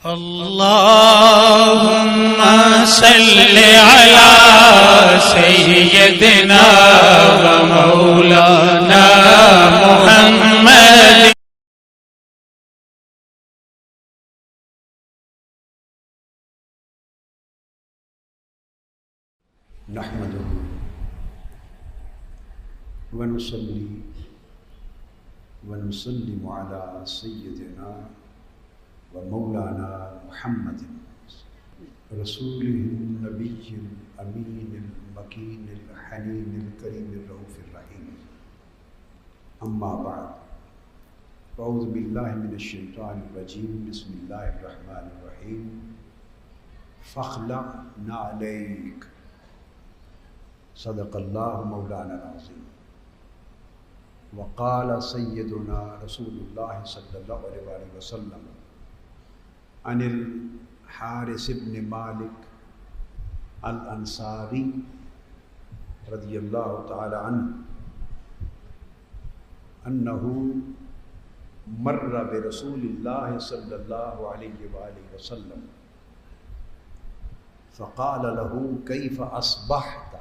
اللهم صل على سيدنا ومولانا محمد نحمده ونصلي ونسلم على سيدنا ومولانا محمد رسوله النبي الأمين المكين الحنين الكريم الرؤوف الرحيم أما بعد أعوذ بالله من الشيطان الرجيم بسم الله الرحمن الرحيم فاخلع نعليك صدق الله مولانا العظيم وقال سيدنا رسول الله صلى الله عليه وسلم عن الحارث بن مالك الأنصاري رضي الله تعالى عنه أنه مر برسول الله صلى الله عليه وآله وسلم فقال له كيف أصبحت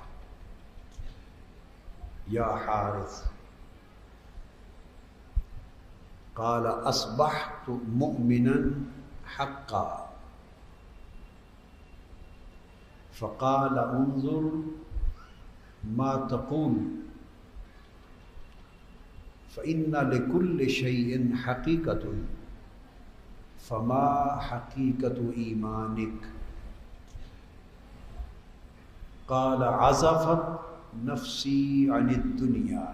يا حارث؟ قال أصبحت مؤمنا حقا. فقال انظر ما تقول فإن لكل شيء حقيقة فما حقيقة إيمانك؟ قال عزفت نفسي عن الدنيا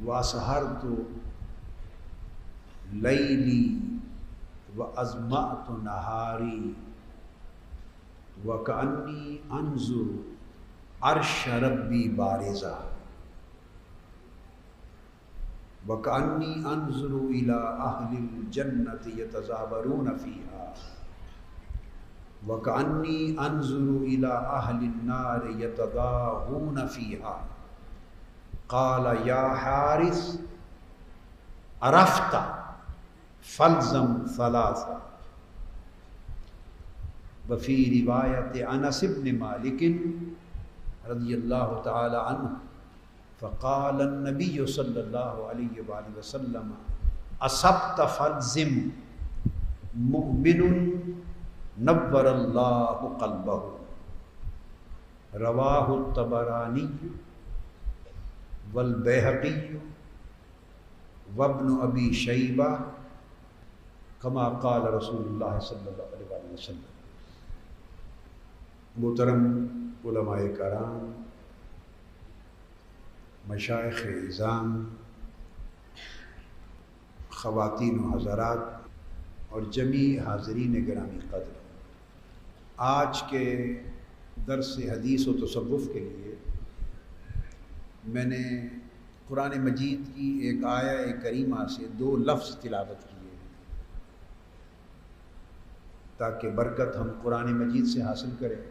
وأسهرت ليلي وأظمأت نهاري وكأني أنظر عرش ربي بارزا وكأني أنظر إلى أهل الجنة يتزاورون فيها وكأني أنظر إلى أهل النار يتضاغون فيها. قال يا حارث عرفت فالزم ثلاثة. وفي رواية أنس بن مالك رضي الله تعالى عنه فقال النبي صلى الله عليه وآله وسلم أصبت فالزم مؤمن نور الله قلبه. رواه الطبراني والبيهقي وابن ابی شیبہ كما قال رسول اللہ صلی اللہ علیہ وسلم. محترم علماء کرام، مشائخ اعظام، خواتین و حضرات اور جمیع حاضرین گرامی قدر، آج کے درس حدیث و تصوف کے لیے میں نے قرآن مجید کی ایک آیہ کریمہ سے 2 لفظ تلاوت کیے تاکہ برکت ہم قرآن مجید سے حاصل کریں،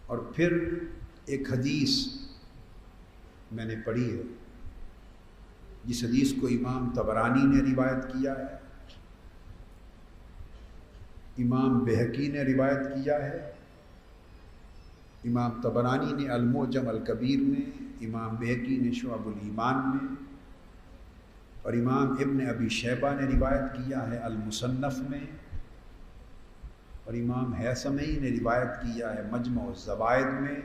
اور پھر ایک حدیث میں نے پڑھی ہے جس حدیث کو امام طبرانی نے روایت کیا ہے، امام بہقی نے روایت کیا ہے، امام طبرانی نے المعجم الکبیر میں، امام بہقی نے شعب الایمان میں، اور امام ابن ابی شیبہ نے روایت کیا ہے المصنف میں، اور امام ہیثمی نے روایت کیا ہے مجمع الزوائد میں،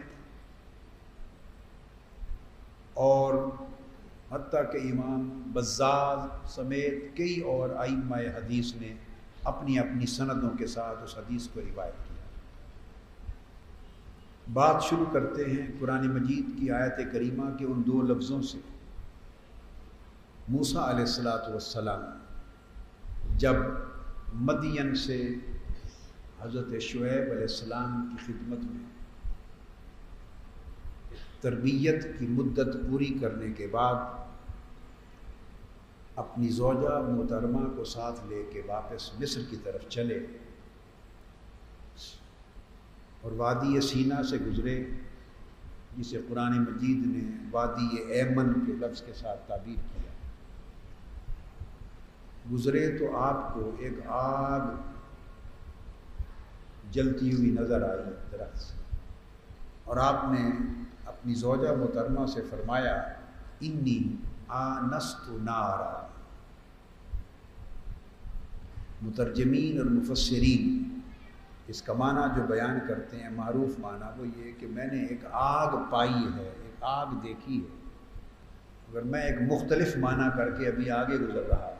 اور حتیٰ کہ امام بزاز سمیت کئی اور ائمہ حدیث نے اپنی اپنی سندوں کے ساتھ اس حدیث کو روایت کیا. بات شروع کرتے ہیں قرآن مجید کی آیت کریمہ کے ان 2 لفظوں سے. موسیٰ علیہ السلام جب مدین سے حضرت شعیب علیہ السلام کی خدمت میں تربیت کی مدت پوری کرنے کے بعد اپنی زوجہ محترمہ کو ساتھ لے کے واپس مصر کی طرف چلے اور وادی سینا سے گزرے، جسے قرآن مجید نے وادی ایمن کے لفظ کے ساتھ تعبیر کیا. گزرے تو آپ کو ایک آگ جلتی ہوئی نظر آئی درخت سے، اور آپ نے اپنی زوجہ محترمہ سے فرمایا انی آنست نارا۔ مترجمین اور مفسرین اس کا معنی جو بیان کرتے ہیں، معروف معنی وہ یہ کہ میں نے ایک آگ پائی ہے، ایک آگ دیکھی ہے، اگر میں ایک مختلف معنی کر کے ابھی آگے گزر رہا ہوں۔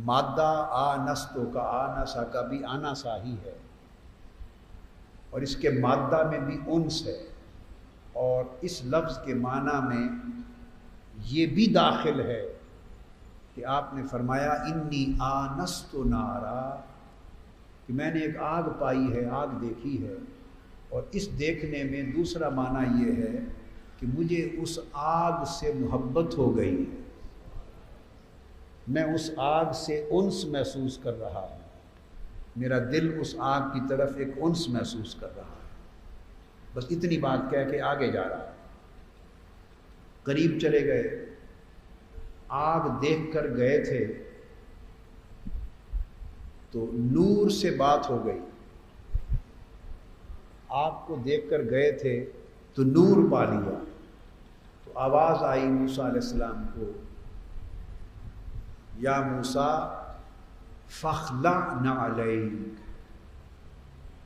مادہ آنستو کا آنسا کا بھی آناسا ہی ہے، اور اس کے مادہ میں بھی انس ہے، اور اس لفظ کے معنی میں یہ بھی داخل ہے کہ آپ نے فرمایا انی آنست نارا، کہ میں نے ایک آگ پائی ہے، آگ دیکھی ہے، اور اس دیکھنے میں دوسرا معنی یہ ہے کہ مجھے اس آگ سے محبت ہو گئی ہے، میں اس آگ سے انس محسوس کر رہا ہوں، میرا دل اس آگ کی طرف ایک انس محسوس کر رہا ہے۔ بس اتنی بات کہہ کے آگے جا رہا ہے۔ قریب چلے گئے، آگ دیکھ کر گئے تھے تو نور سے بات ہو گئی، آگ کو دیکھ کر گئے تھے تو نور پا لیا، تو آواز آئی موسیٰ علیہ السلام کو، یا موسیٰ فاخلع نعلیک،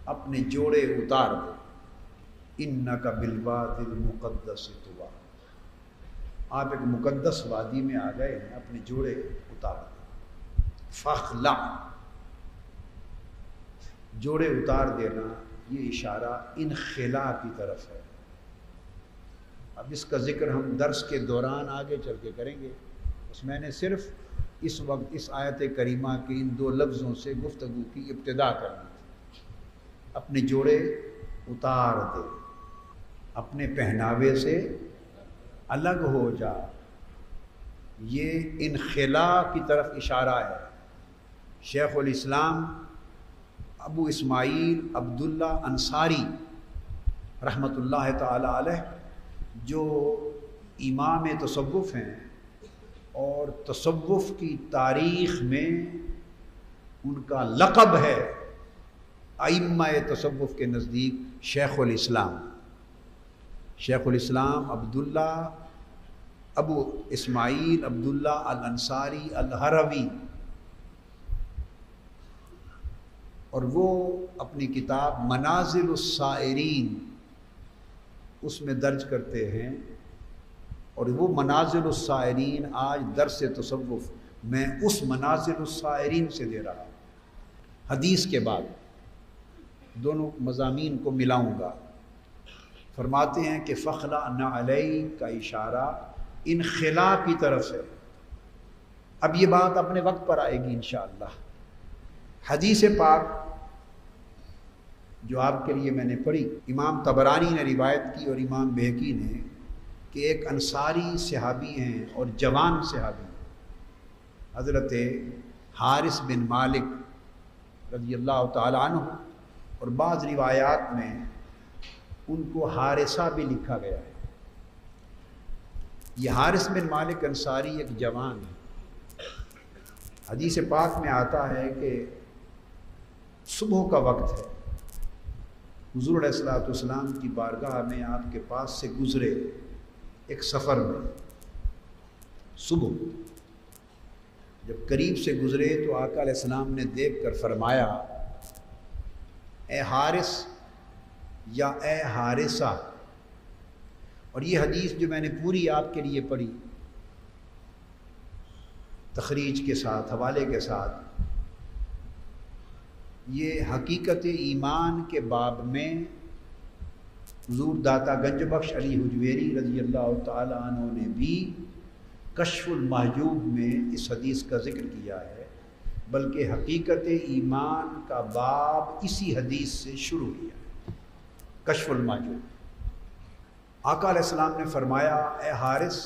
اپنے جوڑے اتار دے، انک بالوادی المقدس طویٰ، آپ ایک مقدس وادی میں آ گئے ہیں، اپنے جوڑے اتار دیں۔ فاخلع، جوڑے اتار دینا، یہ اشارہ انخلاء کی طرف ہے۔ اب اس کا ذکر ہم درس کے دوران آگے چل کے کریں گے، بس میں نے صرف اس وقت اس آیت کریمہ کے ان دو لفظوں سے گفتگو کی ابتدا کرنی تھی۔ اپنے جوڑے اتار دے، اپنے پہناوے سے الگ ہو جا، یہ انخلاء کی طرف اشارہ ہے۔ شیخ الاسلام ابو اسماعیل عبداللہ انصاری رحمۃ اللہ تعالی علیہ، جو امام تصوف ہیں، اور تصوف کی تاریخ میں ان کا لقب ہے ائمہ تصوف کے نزدیک شیخ الاسلام۔ شیخ الاسلام عبداللہ ابو اسماعیل عبداللہ الانصاری الہروی، اور وہ اپنی کتاب منازل السائرین اس میں درج کرتے ہیں، اور وہ منازل السائرین آج درس تصوف میں اس منازل السائرین سے دے رہا ہوں، حدیث کے بعد دونوں مضامین کو ملاؤں گا۔ فرماتے ہیں کہ فاخلع نعلیک کا اشارہ انخلاء کی طرف ہے۔ اب یہ بات اپنے وقت پر آئے گی انشاءاللہ۔ حدیث پاک جو آپ کے لیے میں نے پڑھی، امام طبرانی نے روایت کی اور امام بہقی نے، کہ ایک انصاری صحابی ہیں اور جوان صحابی، حضرت حارث بن مالک رضی اللہ تعالی عنہ، اور بعض روایات میں ان کو حارثہ بھی لکھا گیا ہے۔ یہ حارث بن مالک انصاری ایک جوان ہے۔ حدیث پاک میں آتا ہے کہ صبح کا وقت ہے، حضور علیہ السلام کی بارگاہ میں آپ کے پاس سے گزرے ایک سفر میں، صبح جب قریب سے گزرے تو آقا علیہ السلام نے دیکھ کر فرمایا اے حارث یا اے حارثہ۔ اور یہ حدیث جو میں نے پوری آپ کے لیے پڑھی تخریج کے ساتھ، حوالے کے ساتھ، یہ حقیقت ایمان کے باب میں حضور داتا گنج بخش علی حجویری رضی اللہ تعالی عنہ نے بھی کشف المحجوب میں اس حدیث کا ذکر کیا ہے، بلکہ حقیقت ایمان کا باب اسی حدیث سے شروع کیا ہے، کشف المحجوب۔ آقا علیہ السلام نے فرمایا اے حارث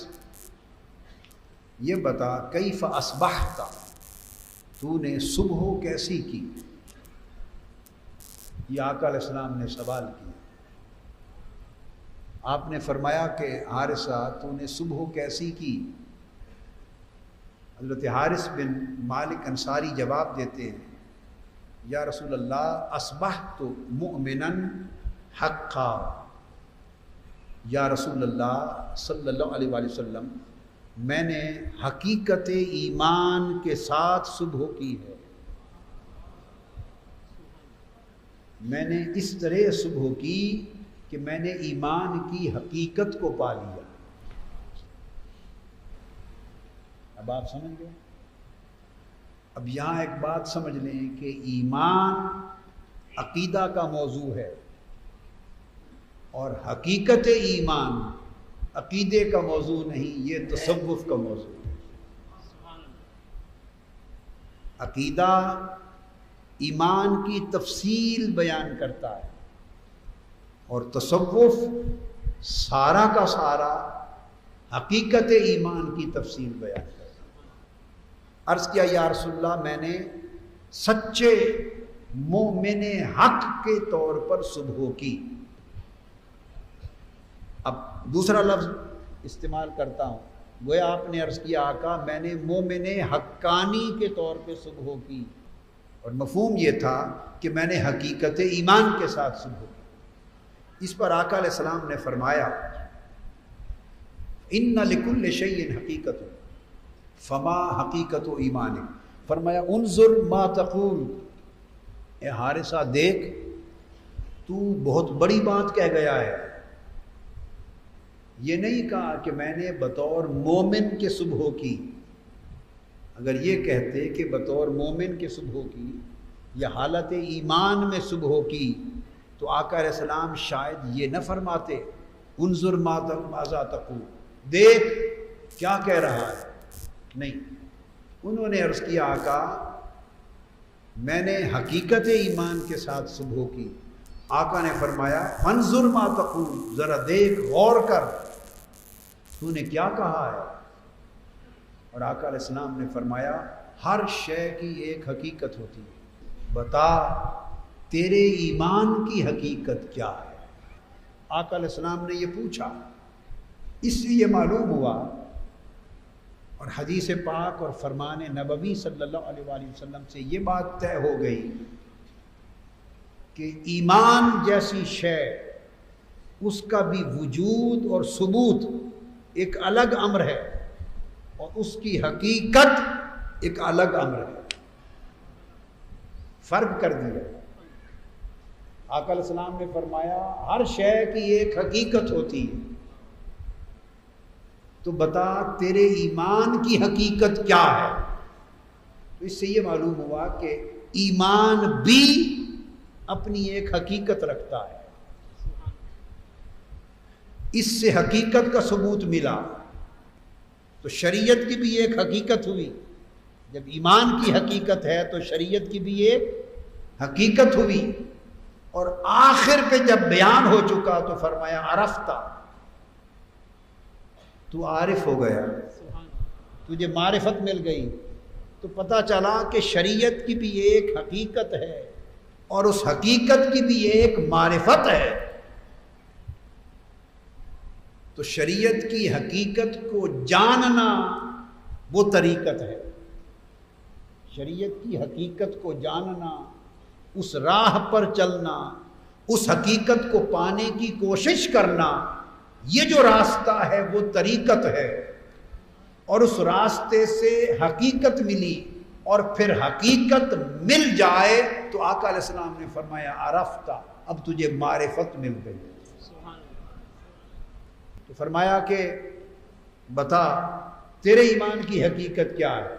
یہ بتا کیف اصبحت، تو نے صبح کیسی کی؟ یہ آقا علیہ السلام نے سوال کیا۔ آپ نے فرمایا کہ حارثہ تو نے صبح کیسی کی؟ حضرت حارث بن مالک انصاری جواب دیتے ہیں، یا رسول اللہ اصبحت مؤمنا حقا، یا رسول اللہ صلی اللہ علیہ وآلہ وسلم میں نے حقیقت ایمان کے ساتھ صبح کی ہے، میں نے اس طرح صبح کی کہ میں نے ایمان کی حقیقت کو پا لیا۔ اب آپ سمجھ گئے؟ اب یہاں ایک بات سمجھ لیں کہ ایمان عقیدہ کا موضوع ہے اور حقیقت ایمان عقیدے کا موضوع نہیں، یہ تصوف کا موضوع ہے۔ عقیدہ ایمان کی تفصیل بیان کرتا ہے اور تصوف سارا کا سارا حقیقت ایمان کی تفصیل بیان کرتا ہے۔ عرض کیا یا رسول اللہ میں نے سچے مومن حق کے طور پر صبح کی۔ اب دوسرا لفظ استعمال کرتا ہوں، گویا آپ نے عرض کیا آقا میں نے مومن حقانی کے طور پہ صبح کی، اور مفہوم یہ تھا کہ میں نے حقیقت ایمان کے ساتھ صبح کی۔ اس پر آقا علیہ السلام نے فرمایا ان لکل شیء حقیقت فما حقیقت ایمان، فرمایا انظر ما تقول، اے حارثہ دیکھ تو بہت بڑی بات کہہ گیا ہے۔ یہ نہیں کہا کہ میں نے بطور مومن کے صبح کی، اگر یہ کہتے کہ بطور مومن کے صبح کی یا حالت ایمان میں صبح کی تو آقا علیہ السلام شاید یہ نہ فرماتے انظر ماذا تقول، دیکھ کیا کہہ رہا ہے۔ نہیں، انہوں نے عرض کیا آقا میں نے حقیقت ایمان کے ساتھ صبح کی۔ آقا نے فرمایا فانظر ما تقول، ذرا دیکھ غور کر تو نے کیا کہا ہے۔ اور آقا علیہ السلام نے فرمایا ہر شے کی ایک حقیقت ہوتی ہے، بتا تیرے ایمان کی حقیقت کیا ہے۔ آقا علیہ السلام نے یہ پوچھا، اس سے یہ معلوم ہوا اور حدیث پاک اور فرمان نبوی صلی اللہ علیہ وآلہ وسلم سے یہ بات طے ہو گئی کہ ایمان جیسی شے اس کا بھی وجود اور ثبوت ایک الگ امر ہے اور اس کی حقیقت ایک الگ امر ہے، فرق کر دیا۔ آقا علیہ السلام نے فرمایا ہر شے کی ایک حقیقت ہوتی ہے، تو بتا تیرے ایمان کی حقیقت کیا ہے۔ تو اس سے یہ معلوم ہوا کہ ایمان بھی اپنی ایک حقیقت رکھتا ہے، اس سے حقیقت کا ثبوت ملا، تو شریعت کی بھی ایک حقیقت ہوئی۔ جب ایمان کی حقیقت ہے تو شریعت کی بھی ایک حقیقت ہوئی، اور آخر پہ جب بیان ہو چکا تو فرمایا عرفتا، تو عارف ہو گیا، تجھے معرفت مل گئی، تو پتہ چلا کہ شریعت کی بھی ایک حقیقت ہے اور اس حقیقت کی بھی ایک معرفت ہے۔ تو شریعت کی حقیقت کو جاننا وہ طریقت ہے، شریعت کی حقیقت کو جاننا، اس راہ پر چلنا، اس حقیقت کو پانے کی کوشش کرنا، یہ جو راستہ ہے وہ طریقت ہے، اور اس راستے سے حقیقت ملی اور پھر حقیقت مل جائے تو آقا علیہ السلام نے فرمایا عرفتا، اب تجھے معرفت مل گئی۔ تو فرمایا کہ بتا تیرے ایمان کی حقیقت کیا ہے۔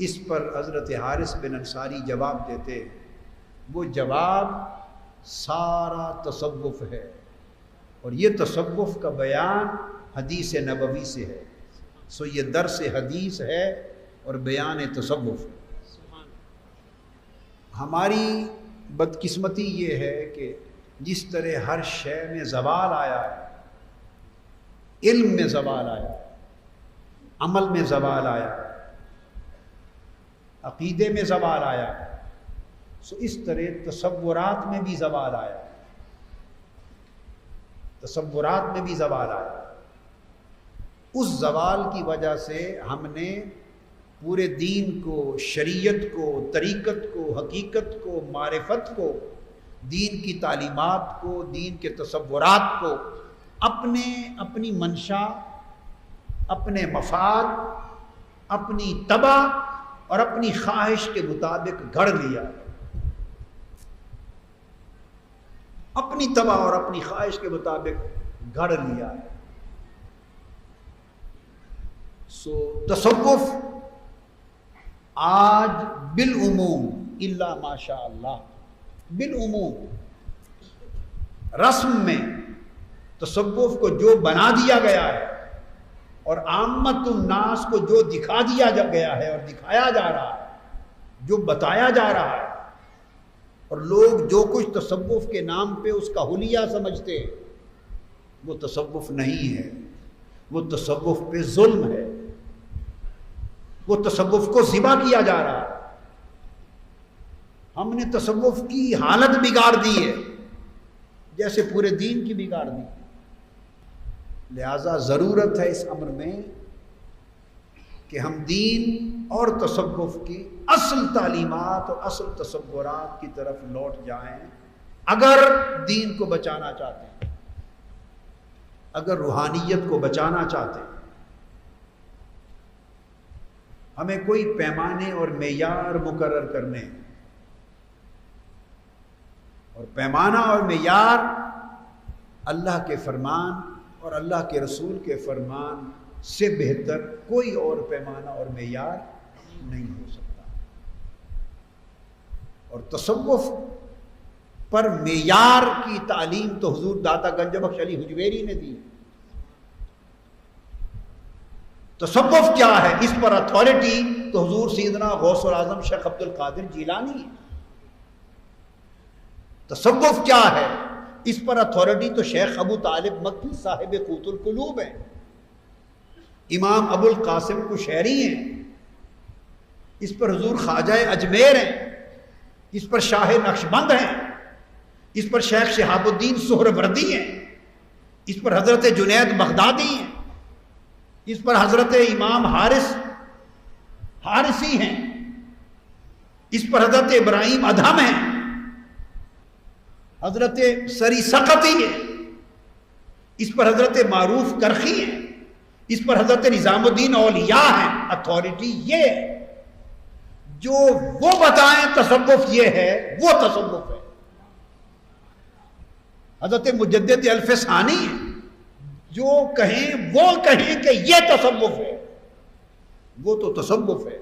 اس پر حضرت حارث بن انصاری جواب دیتے، وہ جواب سارا تصوف ہے، اور یہ تصوف کا بیان حدیث نبوی سے ہے، سو یہ درس حدیث ہے اور بیان تصوف ہے۔ ہماری بدقسمتی یہ ہے کہ جس طرح ہر شے میں زوال آیا ہے، علم میں زوال آیا، عمل میں زوال آیا، عقیدے میں زوال آیا، سو اس طرح تصورات میں بھی زوال آیا، تصورات میں بھی زوال آیا۔ اس زوال کی وجہ سے ہم نے پورے دین کو، شریعت کو، طریقت کو، حقیقت کو، معرفت کو، دین کی تعلیمات کو، دین کے تصورات کو اپنی منشا، اپنے مفاد، اپنی طبع اور اپنی خواہش کے مطابق گھڑ لیا، اپنی طبع اور اپنی خواہش کے مطابق گھڑ لیا۔ سو تصوف آج بالعموم الا ماشاء اللہ، بالعموم رسم میں تصوف کو جو بنا دیا گیا ہے اور عامت الناس کو جو دکھا دیا گیا ہے اور دکھایا جا رہا ہے، جو بتایا جا رہا ہے، اور لوگ جو کچھ تصوف کے نام پہ اس کا حلیہ سمجھتے ہیں، وہ تصوف نہیں ہے، وہ تصوف پہ ظلم ہے، وہ تصوف کو ذبح کیا جا رہا ہے۔ ہم نے تصوف کی حالت بگاڑ دی ہے جیسے پورے دین کی بگاڑ دی۔ لہذا ضرورت ہے اس امر میں کہ ہم دین اور تصوف کی اصل تعلیمات اور اصل تصورات کی طرف لوٹ جائیں، اگر دین کو بچانا چاہتے ہیں، اگر روحانیت کو بچانا چاہتے ہیں۔ ہمیں کوئی پیمانے اور معیار مقرر کرنے ہیں، اور پیمانہ اور معیار اللہ کے فرمان اور اللہ کے رسول کے فرمان سے بہتر کوئی اور پیمانہ اور معیار نہیں ہو سکتا۔ اور تصوف پر معیار کی تعلیم تو حضور داتا گنج بخش علی حجویری نے دی۔ تصوف کیا ہے، اس پر اتھارٹی تو حضور سیدنا غوث الاعظم شیخ عبد القادر جیلانی ہے۔ تصوف کیا ہے، اس پر اتھارٹی تو شیخ ابو طالب مکی صاحب قوت القلوب ہیں، امام ابو القاسم قشیری ہیں، اس پر حضور خواجہ اجمیر ہیں، اس پر شاہ نقشبند ہیں، اس پر شیخ شہاب الدین سہروردی ہیں، اس پر حضرت جنید بغدادی ہیں، اس پر حضرت امام حارثی ہیں، اس پر حضرت ابراہیم ادھم ہیں، حضرت سری سقطی ہے، اس پر حضرت معروف کرخی ہیں، اس پر حضرت نظام الدین اولیاء ہیں۔ اتھارٹی یہ ہے، جو وہ بتائیں تصوف یہ ہے، وہ تصوف ہے۔ حضرت مجدد الف ثانی ہیں، جو کہیں وہ کہیں کہ یہ تصوف ہے، وہ تو تصوف ہے۔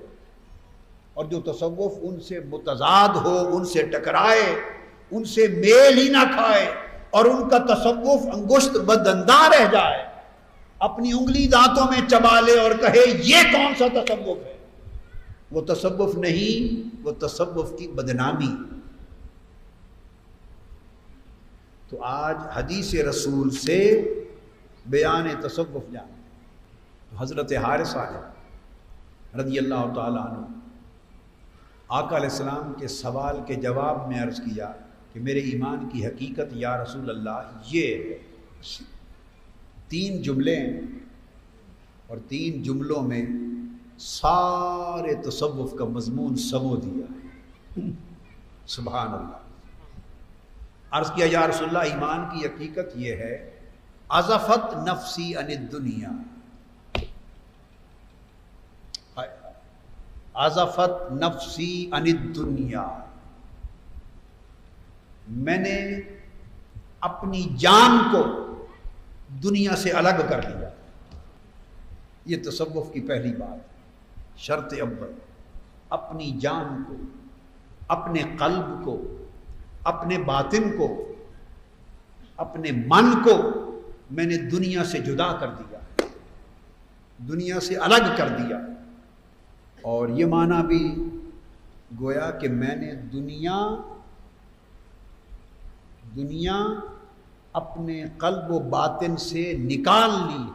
اور جو تصوف ان سے متضاد ہو، ان سے ٹکرائے، ان سے میل ہی نہ کھائے، اور ان کا تصوف انگشت بدندہ رہ جائے، اپنی انگلی دانتوں میں چبا لے اور کہے یہ کون سا تصوف ہے، وہ تصوف نہیں، وہ تصوف کی بدنامی۔ تو آج حدیث رسول سے بیان تصوف جانے تو حضرت حارث رضی اللہ تعالیٰ عنہ آقا علیہ السلام کے سوال کے جواب میں عرض کیا کہ میرے ایمان کی حقیقت یا رسول اللہ یہ ہے۔ 3 جملے ہیں، اور 3 جملوں میں سارے تصوف کا مضمون سمو دیا ہے۔ سبحان اللہ۔ عرض کیا یا رسول اللہ ایمان کی حقیقت یہ ہے، عزفت نفسی عن الدنیا، عزفت نفسی عن الدنیا، میں نے اپنی جان کو دنیا سے الگ کر لیا۔ یہ تصوف کی پہلی بات، شرط اول، اپنی جان کو، اپنے قلب کو، اپنے باطن کو، اپنے من کو میں نے دنیا سے جدا کر دیا، دنیا سے الگ کر دیا۔ اور یہ معنی بھی گویا کہ میں نے دنیا اپنے قلب و باطن سے نکال لی،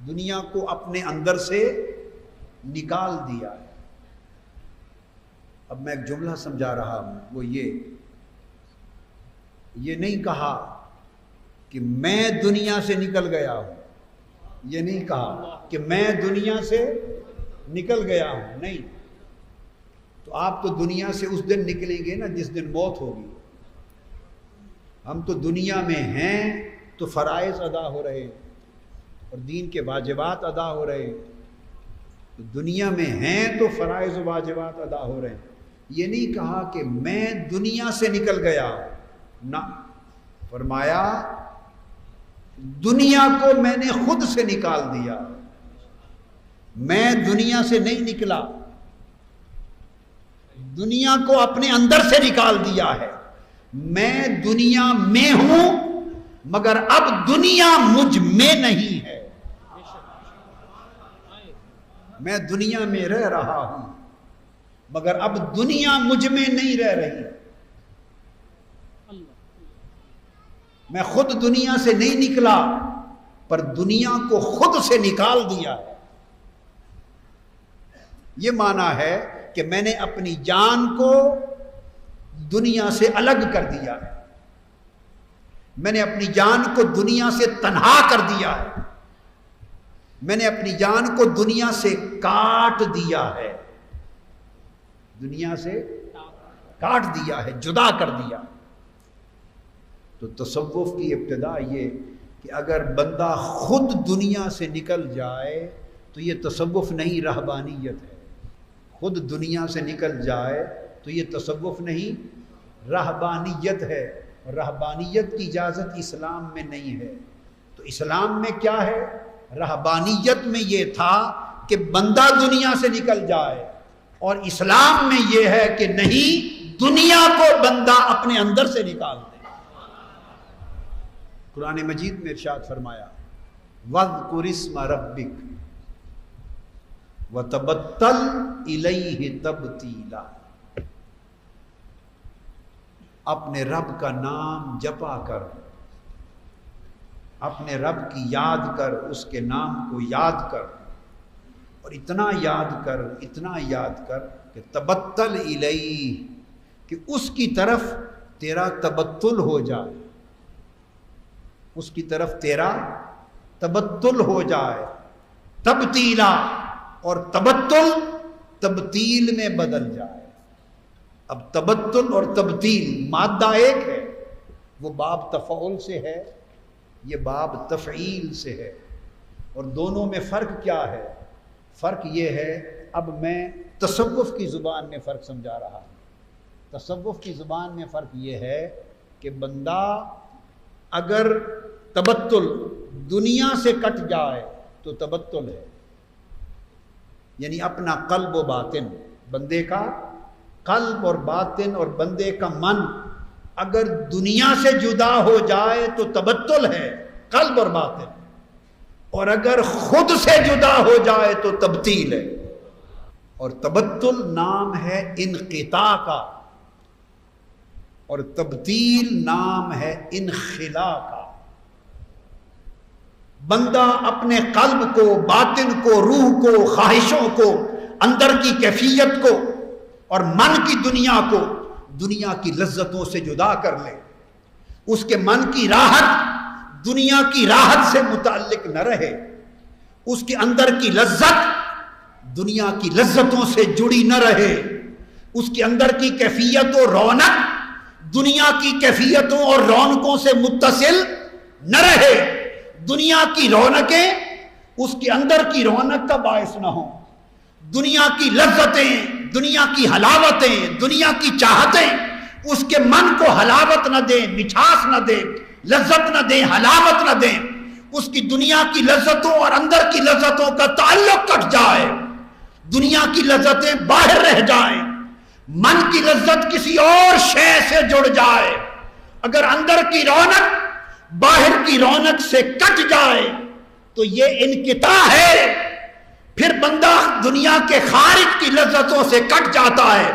دنیا کو اپنے اندر سے نکال دیا ہے۔ اب میں ایک جملہ سمجھا رہا ہوں، وہ یہ نہیں کہا کہ میں دنیا سے نکل گیا ہوں، یہ نہیں کہا کہ میں دنیا سے نکل گیا ہوں، نہیں. تو آپ تو دنیا سے اس دن نکلیں گے نا جس دن موت ہوگی. ہم تو دنیا میں ہیں تو فرائض ادا ہو رہے اور دین کے واجبات ادا ہو رہے. تو دنیا میں ہیں تو فرائض و واجبات ادا ہو رہے ہیں. یہ نہیں کہا کہ میں دنیا سے نکل گیا، نہ، فرمایا دنیا کو میں نے خود سے نکال دیا. میں دنیا سے نہیں نکلا، دنیا کو اپنے اندر سے نکال دیا ہے. میں دنیا میں ہوں مگر اب دنیا مجھ میں نہیں ہے. میں دنیا میں رہ رہا ہوں مگر اب دنیا مجھ میں نہیں رہ رہی. میں خود دنیا سے نہیں نکلا پر دنیا کو خود سے نکال دیا ہے. یہ معنی ہے کہ میں نے اپنی جان کو دنیا سے الگ کر دیا ہے. میں نے اپنی جان کو دنیا سے تنہا کر دیا ہے. میں نے اپنی جان کو دنیا سے کاٹ دیا ہے. دنیا سے کاٹ دیا ہے، جدا کر دیا. تو تصوف کی ابتدا یہ کہ اگر بندہ خود دنیا سے نکل جائے تو یہ تصوف نہیں، رہبانیت ہے. خود دنیا سے نکل جائے تو یہ تصوف نہیں، رہبانیت ہے. رہبانیت کی اجازت اسلام میں نہیں ہے. تو اسلام میں کیا ہے؟ رہبانیت میں یہ تھا کہ بندہ دنیا سے نکل جائے، اور اسلام میں یہ ہے کہ نہیں، دنیا کو بندہ اپنے اندر سے نکال دے. قرآن مجید میں ارشاد فرمایا وَاذْكُرِ اسْمَ رَبِّكَ وَتَبَتَّلْ إِلَيْهِ تَبْتِيلًا. اپنے رب کا نام جپا کر، اپنے رب کی یاد کر، اس کے نام کو یاد کر، اور اتنا یاد کر، اتنا یاد کر کہ تبتل الیہ، کہ اس کی طرف تیرا تبتل ہو جائے، اس کی طرف تیرا تبتل ہو جائے. تبتیلا، اور تبتل تبتیل میں بدل جائے. اب تبتل اور تبتیل مادہ ایک ہے، وہ باب تفعول سے ہے، یہ باب تفعیل سے ہے. اور دونوں میں فرق کیا ہے؟ فرق یہ ہے، اب میں تصوف کی زبان میں فرق سمجھا رہا ہوں. تصوف کی زبان میں فرق یہ ہے کہ بندہ اگر تبتل دنیا سے کٹ جائے تو تبتل ہے، یعنی اپنا قلب و باطن، بندے کا قلب اور باطن اور بندے کا من اگر دنیا سے جدا ہو جائے تو تبتل ہے، قلب اور باطن. اور اگر خود سے جدا ہو جائے تو تبتیل ہے. اور تبتل نام ہے انقطاع کا، اور تبتیل نام ہے انخلاء کا. بندہ اپنے قلب کو، باطن کو، روح کو، خواہشوں کو، اندر کی کیفیت کو اور من کی دنیا کو دنیا کی لذتوں سے جدا کر لے. اس کے من کی راحت دنیا کی راحت سے متعلق نہ رہے. اس کے اندر کی لذت دنیا کی لذتوں سے جڑی نہ رہے. اس کے اندر کی کیفیت و رونق دنیا کی کیفیتوں اور رونقوں سے متصل نہ رہے. دنیا کی رونقیں اس کے اندر کی رونق کا باعث نہ ہوں. دنیا کی لذتیں، دنیا کی حلاوتیں، دنیا کی چاہتیں اس کے من کو حلاوت نہ دیں، مٹھاس نہ دیں، لذت نہ دیں، حلاوت نہ دیں. اس کی دنیا کی لذتوں اور اندر کی لذتوں کا تعلق کٹ جائے، دنیا کی لذتیں باہر رہ جائیں، من کی لذت کسی اور شے سے جڑ جائے. اگر اندر کی رونق باہر کی رونق سے کٹ جائے تو یہ انقطاع ہے. پھر بندہ دنیا کے خارج کی لذتوں سے کٹ جاتا ہے.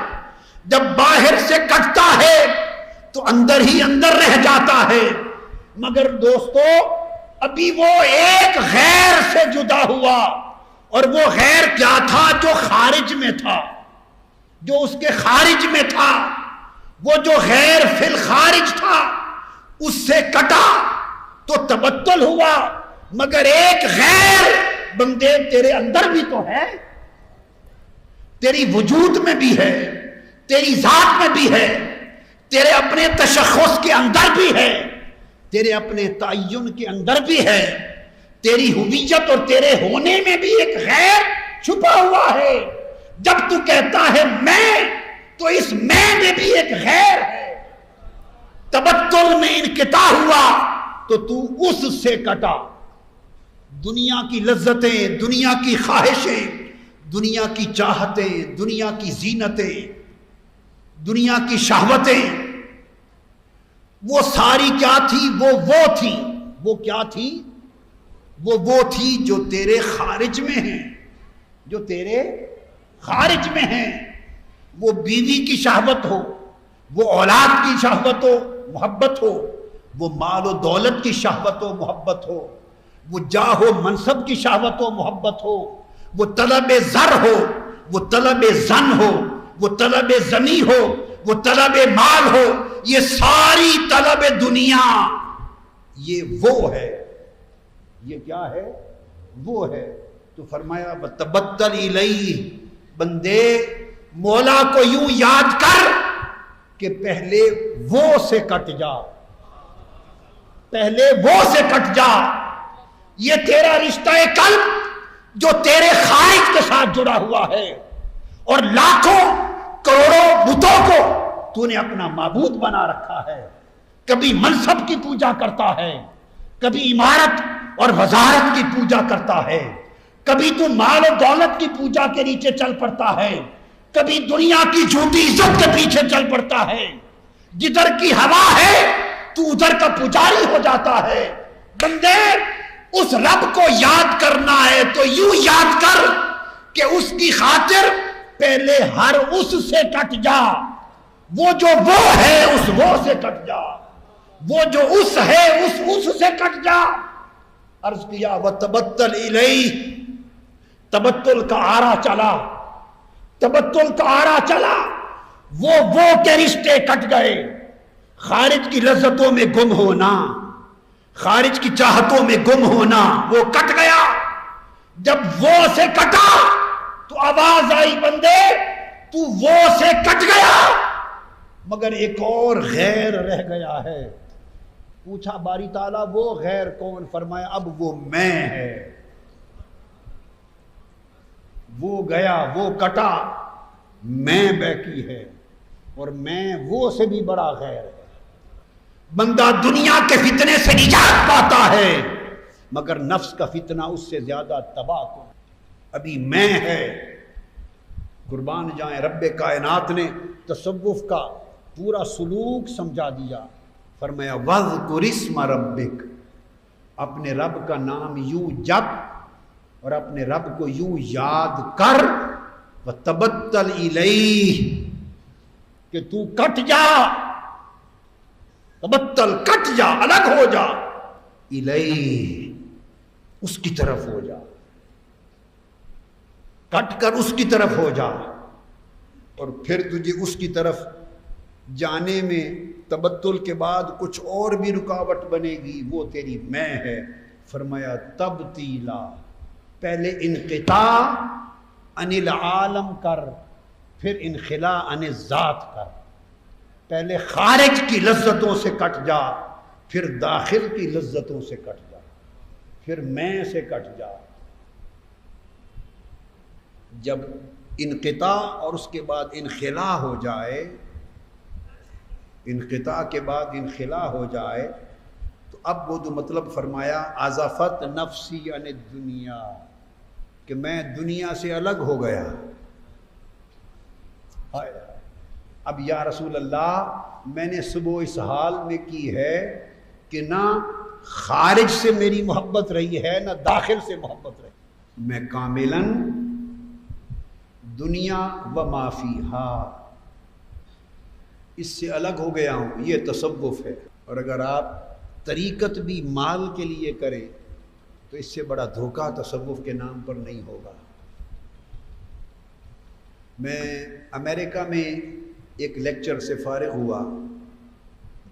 جب باہر سے کٹتا ہے تو اندر ہی اندر رہ جاتا ہے. مگر دوستو، ابھی وہ ایک غیر سے جدا ہوا، اور وہ غیر کیا تھا؟ جو خارج میں تھا، جو اس کے خارج میں تھا. وہ جو غیر فی الخارج تھا اس سے کٹا تو تبتل ہوا. مگر ایک غیر بندے تیرے اندر بھی تو ہے. تیری وجود میں بھی ہے، تیری ذات میں بھی ہے، تیرے اپنے تشخص کے اندر بھی ہے، تیرے اپنے تعین کے اندر بھی ہے، تیری ہویت اور تیرے ہونے میں بھی ایک غیر چھپا ہوا ہے۔ جب تو کہتا ہے میں، تو اس میں بھی ایک غیر ہے۔ تبتل میں انقطاع ہوا تو تو اس سے کٹا۔ دنیا کی لذتیں، دنیا کی خواہشیں، دنیا کی چاہتیں، دنیا کی زینتیں، دنیا کی شہوتیں، وہ ساری کیا تھی؟ وہ تھی۔ وہ کیا تھی؟ وہ تھی جو تیرے خارج میں ہیں، جو تیرے خارج میں ہیں۔ وہ بیوی کی شہوت ہو، وہ اولاد کی شہوت ہو، محبت ہو، وہ مال و دولت کی شہوت و محبت ہو، وہ جاہ و منصب کی شہوت و محبت ہو، وہ طلب زر ہو، وہ طلب زن ہو، وہ طلب زمین ہو، وہ طلب مال ہو، یہ ساری طلب دنیا، یہ وہ ہے۔ یہ کیا ہے؟ وہ ہے۔ تو فرمایا وَتَبَتَّلْ إِلَيْهِ، بندے مولا کو یوں یاد کر کہ پہلے وہ سے کٹ جا، پہلے وہ سے کٹ جا۔ یہ تیرا رشتہ قلب جو تیرے خارج کے ساتھ جڑا ہوا ہے، اور لاکھوں کروڑوں بتوں کو تو نے اپنا معبود بنا رکھا ہے۔ کبھی منصب کی پوجا کرتا ہے، کبھی عمارت اور وزارت کی پوجا کرتا ہے، کبھی تو مال و دولت کی پوجا کے نیچے چل پڑتا ہے، کبھی دنیا کی جھوٹی عزت کے پیچھے چل پڑتا ہے۔ جدھر کی ہوا ہے تو ادھر کا پجاری ہو جاتا ہے۔ بندے اس رب کو یاد کرنا ہے تو یوں یاد کر کہ اس کی خاطر پہلے ہر اس سے کٹ جا۔ وہ جو وہ ہے اس وہ سے کٹ جا، وہ جو اس ہے اس سے کٹ جا۔ عرض کیا وَتَبَتَّلْ إِلَيْهِ، تبتل کا آرا چلا، تبتل کا آرا چلا، وہ کے رشتے کٹ گئے۔ خارج کی لذتوں میں گم ہونا، خارج کی چاہتوں میں گم ہونا، وہ کٹ گیا۔ جب وہ سے کٹا تو آواز آئی بندے تو وہ سے کٹ گیا، مگر ایک اور غیر رہ گیا ہے۔ پوچھا باری تعالیٰ وہ غیر کون؟ فرمایا اب وہ میں ہے۔ وہ گیا، وہ کٹا، میں باقی ہے، اور میں وہ سے بھی بڑا غیر ہے۔ بندہ دنیا کے فتنے سے نجات پاتا ہے، مگر نفس کا فتنہ اس سے زیادہ تباہ کن۔ ابھی میں ہے۔ قربان جائیں، رب کائنات نے تصوف کا پورا سلوک سمجھا دیا۔ فرمایا وَاذْكُرِ اسْمَ رَبِّكَ، اپنے رب کا نام یوں جپ اور اپنے رب کو یوں یاد کر۔ وَتَبَتَّلْ إِلَيْهِ، کہ تو کٹ جا، تبتل کٹ جا، الگ ہو جا، الیہ، اس کی طرف ہو جا، کٹ کر اس کی طرف ہو جا، اور پھر تجھے اس کی طرف جانے میں تبتل کے بعد کچھ اور بھی رکاوٹ بنے گی، وہ تیری میں ہے۔ فرمایا تبتیلا، پہلے انقطاع عن العالم کر، پھر انخلاء عن الذات کر۔ پہلے خارج کی لذتوں سے کٹ جا، پھر داخل کی لذتوں سے کٹ جا، پھر میں سے کٹ جا۔ جب انقطاع اور اس کے بعد انخلاء ہو جائے، انقطاع کے بعد انخلاء ہو جائے، تو اب وہ جو مطلب فرمایا عزفت نفسی عن الدنیا، کہ میں دنیا سے الگ ہو گیا۔ اب یا رسول اللہ، میں نے صبح اس حال میں کی ہے کہ نہ خارج سے میری محبت رہی ہے، نہ داخل سے محبت رہی، میں کاملاً دنیا و ما فیہا، اس سے الگ ہو گیا ہوں۔ یہ تصوف ہے۔ اور اگر آپ طریقت بھی مال کے لیے کریں تو اس سے بڑا دھوکہ تصوف کے نام پر نہیں ہوگا۔ میں امریکہ میں ایک لیکچر سے فارغ ہوا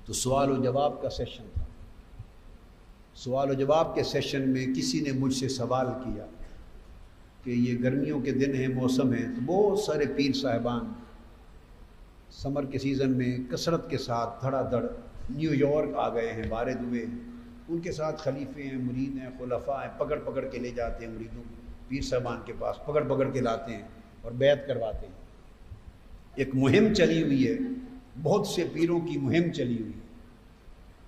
تو سوال و جواب کا سیشن تھا۔ سوال و جواب کے سیشن میں کسی نے مجھ سے سوال کیا، کہ یہ گرمیوں کے دن ہیں، موسم ہے، تو بہت سارے پیر صاحبان سمر کے سیزن میں کثرت کے ساتھ دھڑا دھڑ نیو یارک آ گئے ہیں، وارد ہوئے ہیں۔ ان کے ساتھ خلیفے ہیں، مرید ہیں، خلفاء ہیں، پکڑ پکڑ کے لے جاتے ہیں مریدوں کو پیر صاحبان کے پاس، پکڑ پکڑ کے لاتے ہیں اور بیعت کرواتے ہیں۔ ایک مہم چلی ہوئی ہے، بہت سے پیروں کی مہم چلی ہوئی ہے۔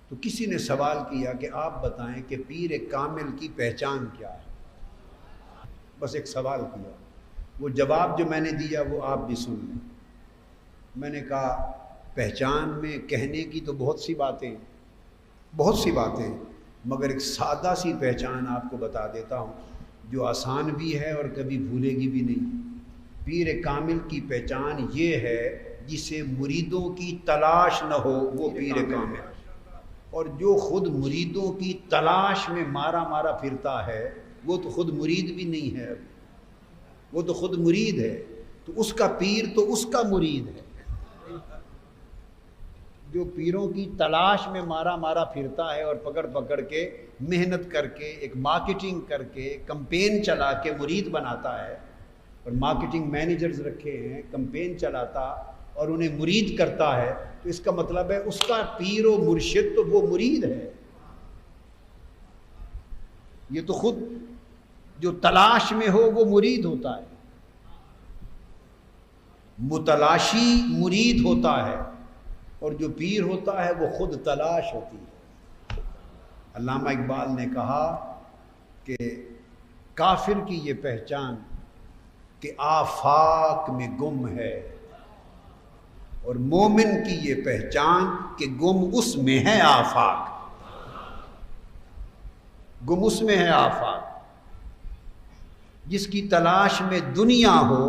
تو کسی نے سوال کیا کہ آپ بتائیں کہ پیر کامل کی پہچان کیا ہے؟ بس ایک سوال کیا، وہ جواب جو میں نے دیا وہ آپ بھی سن لیں۔ میں نے کہا پہچان میں کہنے کی تو بہت سی باتیں، مگر ایک سادہ سی پہچان آپ کو بتا دیتا ہوں جو آسان بھی ہے اور کبھی بھولے گی بھی نہیں۔ پیر کامل کی پہچان یہ ہے جسے مریدوں کی تلاش نہ ہو وہ پیر کامل، اور جو خود مریدوں کی تلاش میں مارا پھرتا ہے وہ تو خود مرید بھی نہیں ہے، وہ تو خود مرید ہے، تو اس کا پیر تو اس کا مرید ہے۔ جو پیروں کی تلاش میں مارا پھرتا ہے اور پکڑ پکڑ کے محنت کر کے ایک مارکیٹنگ کر کے کمپین چلا کے مرید بناتا ہے، اور مارکیٹنگ مینیجرز رکھے ہیں، کمپین چلاتا اور انہیں مرید کرتا ہے، تو اس کا مطلب ہے اس کا پیر و مرشد تو وہ مرید ہے۔ یہ تو خود جو تلاش میں ہو وہ مرید ہوتا ہے، متلاشی مرید ہوتا ہے، اور جو پیر ہوتا ہے وہ خود تلاش ہوتی ہے۔ علامہ اقبال نے کہا کہ کافر کی یہ پہچان کہ آفاق میں گم ہے، اور مومن کی یہ پہچان کہ گم اس میں ہے آفاق، گم اس میں ہے آفاق۔ جس کی تلاش میں دنیا ہو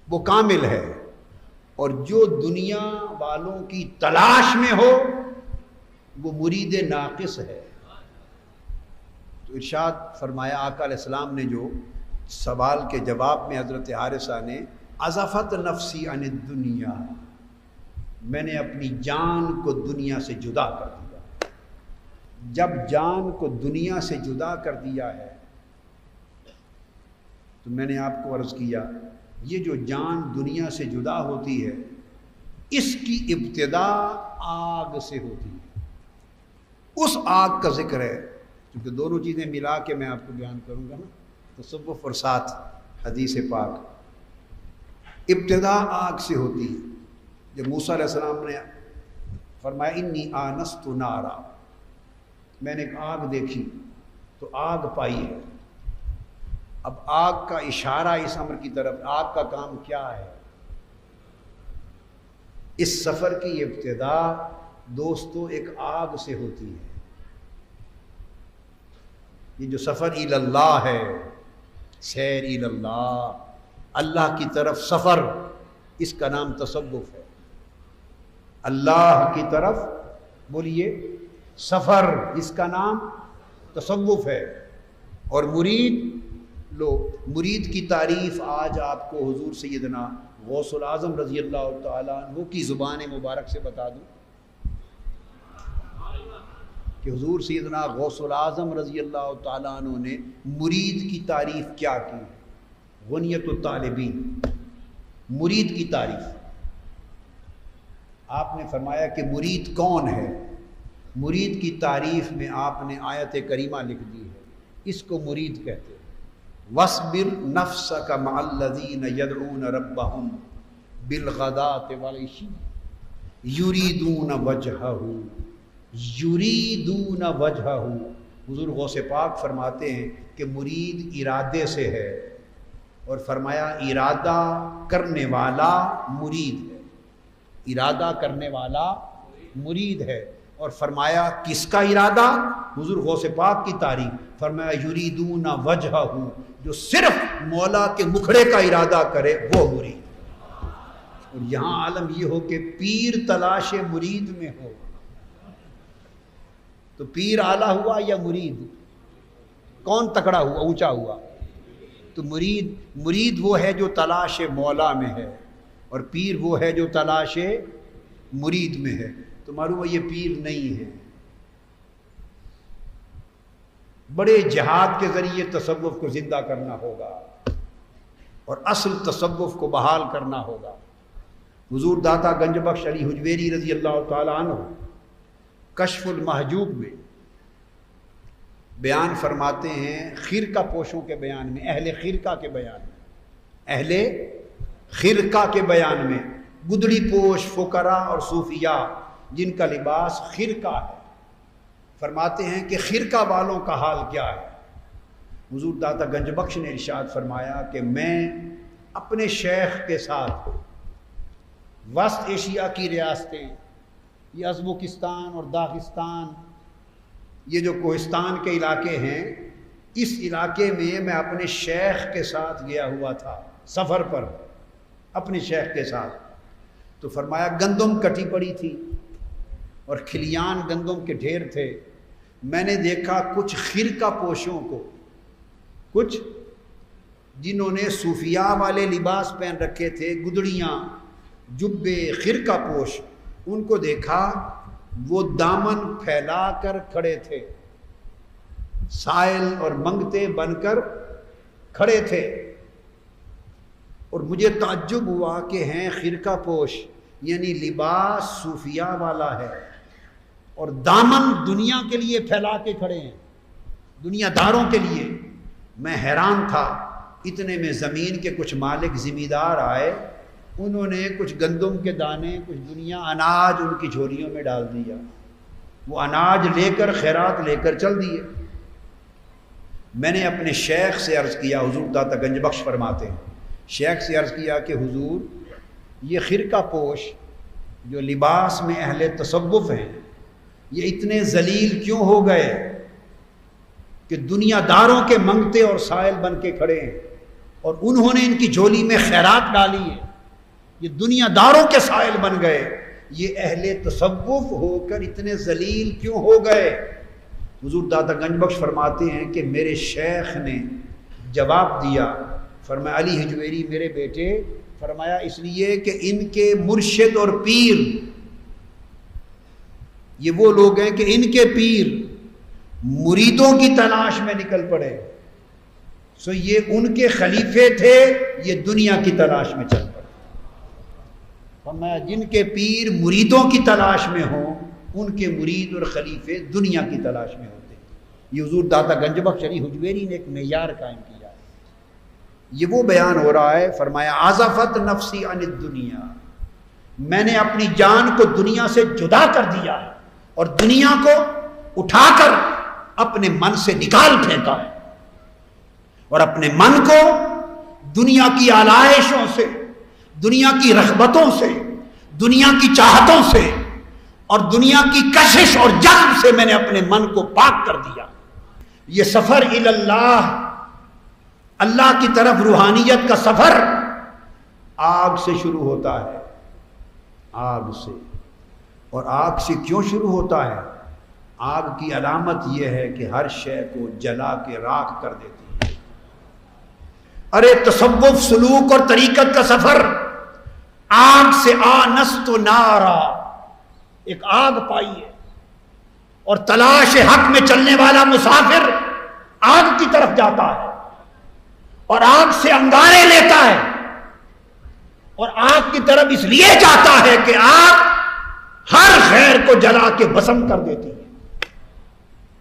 وہ کامل ہے، اور جو دنیا والوں کی تلاش میں ہو وہ مرید ناقص ہے۔ تو ارشاد فرمایا آقا علیہ السلام نے جو سوال کے جواب میں حضرت حارثہ نے عزفت نفسی عن الدنیا، میں نے اپنی جان کو دنیا سے جدا کر دیا۔ جب جان کو دنیا سے جدا کر دیا ہے تو میں نے آپ کو عرض کیا یہ جو جان دنیا سے جدا ہوتی ہے اس کی ابتدا آگ سے ہوتی ہے۔ اس آگ کا ذکر ہے، کیونکہ دونوں چیزیں ملا کے میں آپ کو بیان کروں گا نا، تصوف اور ساتھ حدیث پاک۔ ابتدا آگ سے ہوتی ہے۔ جب موسیٰ علیہ السلام نے فرمایا انی آنست نارا، میں نے ایک آگ دیکھی تو آگ پائی ہے۔ اب آگ کا اشارہ اس امر کی طرف، آگ کا کام کیا ہے؟ اس سفر کی ابتدا دوستو ایک آگ سے ہوتی ہے۔ یہ جو سفر الی اللہ ہے، سیر الی اللہ، اللہ کی طرف سفر، اس کا نام تصوف ہے۔ اللہ کی طرف بولیے سفر، اس کا نام تصوف ہے۔ اور مرید کی تعریف آج آپ کو حضور سیدنا غوث العظم رضی اللہ تعالیٰ عنہ کی زبان مبارک سے بتا دوں کہ حضور سیدنا غوث العظم رضی اللہ تعالیٰ عنہ نے مرید کی تعریف کیا کی؟ غنیت الطالبین، مرید کی تعریف۔ آپ نے فرمایا کہ مرید کون ہے؟ مرید کی تعریف میں آپ نے آیت کریمہ لکھ دی ہے، اس کو مرید کہتے ہیں۔ وَاصْبِرْ نَفْسَكَ مَعَ الَّذِينَ يَدْعُونَ رَبَّهُمْ بِالْغَدَاةِ وَالْعَشِيِّ يُرِيدُونَ وَجْهَهُ، یریدون وجہہ۔ حضور غوث پاک فرماتے ہیں کہ مرید ارادے سے ہے، اور فرمایا ارادہ کرنے والا مرید ہے، ارادہ کرنے والا مرید ہے۔ اور فرمایا کس کا ارادہ؟ حضور غوث پاک کی تعریف، فرمایا یریدون وجہہ، جو صرف مولا کے مکھڑے کا ارادہ کرے وہ مرید۔ اور یہاں عالم یہ ہو کہ پیر تلاش مرید میں ہو، تو پیر اعلیٰ ہوا یا مرید؟ کون تکڑا ہوا، اونچا ہوا؟ تو مرید وہ ہے جو تلاش مولا میں ہے، اور پیر وہ ہے جو تلاش مرید میں ہے۔ تو معلوم ہے یہ پیر نہیں ہے۔ بڑے جہاد کے ذریعے تصوف کو زندہ کرنا ہوگا اور اصل تصوف کو بحال کرنا ہوگا۔ حضور داتا گنج بخش علی حجویری رضی اللہ تعالی عنہ کشف المحجوب میں بیان فرماتے ہیں، خرقہ پوشوں کے بیان میں، اہل خرقہ کے بیان میں، اہل خرقہ کے بیان میں، گدڑی پوش فقراء اور صوفیاء جن کا لباس خرقہ ہے، فرماتے ہیں کہ خرقہ والوں کا حال کیا ہے۔ حضور داتا گنج بخش نے ارشاد فرمایا کہ میں اپنے شیخ کے ساتھ وسط ایشیا کی ریاستیں، یہ ازبکستان اور داغستان، یہ جو کوہستان کے علاقے ہیں، اس علاقے میں اپنے شیخ کے ساتھ گیا ہوا تھا سفر پر، اپنے شیخ کے ساتھ۔ تو فرمایا گندم کٹی پڑی تھی اور کھلیان گندم کے ڈھیر تھے، میں نے دیکھا کچھ خرقہ پوشوں کو، کچھ جنہوں نے صوفیاء والے لباس پہن رکھے تھے، گدڑیاں، جبے، خرقہ پوش، ان کو دیکھا وہ دامن پھیلا کر کھڑے تھے، سائل اور منگتے بن کر کھڑے تھے، اور مجھے تعجب ہوا کہ ہیں خرقہ پوش، یعنی لباس صوفیاء والا ہے اور دامن دنیا کے لیے پھیلا کے کھڑے ہیں، دنیا داروں کے لیے۔ میں حیران تھا۔ اتنے میں زمین کے کچھ مالک ذمہ دار آئے، انہوں نے کچھ گندم کے دانے، کچھ دنیا اناج ان کی جھولیوں میں ڈال دیا، وہ اناج لے کر خیرات لے کر چل دیے۔ میں نے اپنے شیخ سے عرض کیا، حضور داتا گنج بخش فرماتے ہیں، شیخ سے عرض کیا کہ حضور یہ خرقہ پوش جو لباس میں اہل تصوف ہیں، یہ اتنے ذلیل کیوں ہو گئے کہ دنیا داروں کے منگتے اور سائل بن کے کھڑے ہیں، اور انہوں نے ان کی جھولی میں خیرات ڈالی ہے، یہ دنیا داروں کے سائل بن گئے، یہ اہل تصوف ہو کر اتنے ذلیل کیوں ہو گئے؟ حضور داتا گنج بخش فرماتے ہیں کہ میرے شیخ نے جواب دیا، فرمایا علی حجویری میرے بیٹے، فرمایا اس لیے کہ ان کے مرشد اور پیر، یہ وہ لوگ ہیں کہ ان کے پیر مریدوں کی تلاش میں نکل پڑے، سو یہ ان کے خلیفے تھے، یہ دنیا کی تلاش میں چل پڑے۔ فرمایا جن کے پیر مریدوں کی تلاش میں ہوں، ان کے مرید اور خلیفے دنیا کی تلاش میں ہوتے ہیں۔ یہ حضور داتا گنج بخش علی حجویری نے ایک معیار قائم کیا ہے۔ یہ وہ بیان ہو رہا ہے، فرمایا عزفت نفسی عن الدنیا، میں نے اپنی جان کو دنیا سے جدا کر دیا ہے اور دنیا کو اٹھا کر اپنے من سے نکال پھینکا ہے، اور اپنے من کو دنیا کی آلائشوں سے، دنیا کی رغبتوں سے، دنیا کی چاہتوں سے اور دنیا کی کشش اور جذب سے میں نے اپنے من کو پاک کر دیا۔ یہ سفر اللہ، اللہ کی طرف روحانیت کا سفر آگ سے شروع ہوتا ہے، آگ سے۔ اور آگ سے کیوں شروع ہوتا ہے؟ آگ کی علامت یہ ہے کہ ہر شے کو جلا کے راکھ کر دیتی ہے۔ ارے تصوف، سلوک اور طریقت کا سفر آگ سے، آنست نارا، ایک آگ پائی ہے، اور تلاش حق میں چلنے والا مسافر آگ کی طرف جاتا ہے اور آگ سے انگارے لیتا ہے، اور آگ کی طرف اس لیے جاتا ہے کہ آگ ہر خیر کو جلا کے بھسم کر دیتی ہے۔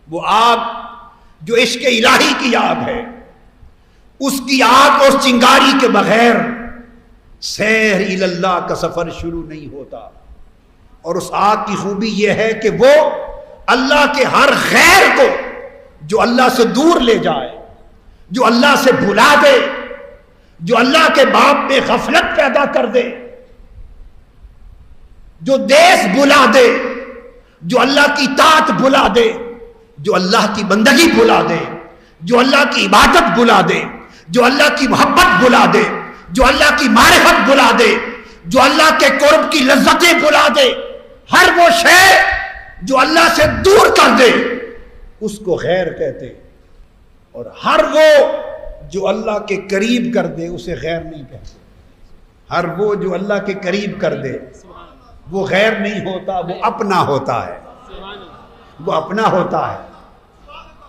وہ آگ جو عشق الہی کی آگ ہے، اس کی آگ اور چنگاری کے بغیر سیر الی اللہ کا سفر شروع نہیں ہوتا۔ اور اس آگ کی خوبی یہ ہے کہ وہ اللہ کے ہر خیر کو جو اللہ سے دور لے جائے، جو اللہ سے بھلا دے، جو اللہ کے باب میں غفلت پیدا کر دے، جو دیس بھلا دے، جو اللہ کی اطاعت بھلا دے، جو اللہ کی بندگی بھلا دے، جو اللہ کی عبادت بھلا دے، جو اللہ کی محبت بھلا دے، جو اللہ کی معرفت بھلا دے، جو اللہ کے قرب کی لذتیں بھلا دے، ہر وہ شے جو اللہ سے دور کر دے اس کو غیر کہتے، اور ہر وہ جو اللہ کے قریب کر دے اسے غیر نہیں کہتے۔ ہر وہ جو اللہ کے قریب کر دے وہ غیر نہیں ہوتا، وہ اپنا ہوتا ہے، وہ اپنا ہوتا ہے۔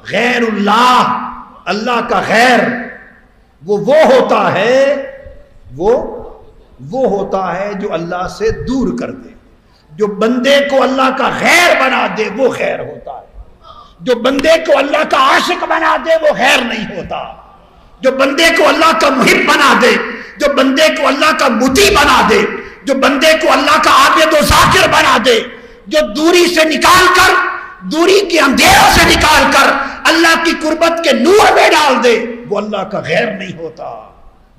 غیر اللہ، اللہ کا غیر وہ ہوتا ہے، وہ ہوتا ہے جو اللہ سے دور کر دے۔ جو بندے کو اللہ کا غیر بنا دے وہ خیر ہوتا ہے، جو بندے کو اللہ کا عاشق بنا دے وہ خیر نہیں ہوتا۔ جو بندے کو اللہ کا محب بنا دے، جو بندے کو اللہ کا مطیع بنا دے، جو بندے کو اللہ کا عابد و ذاکر بنا دے، جو دوری سے نکال کر، دوری کے اندھیروں سے نکال کر اللہ کی قربت کے نور میں ڈال دے، وہ اللہ کا غیر نہیں ہوتا،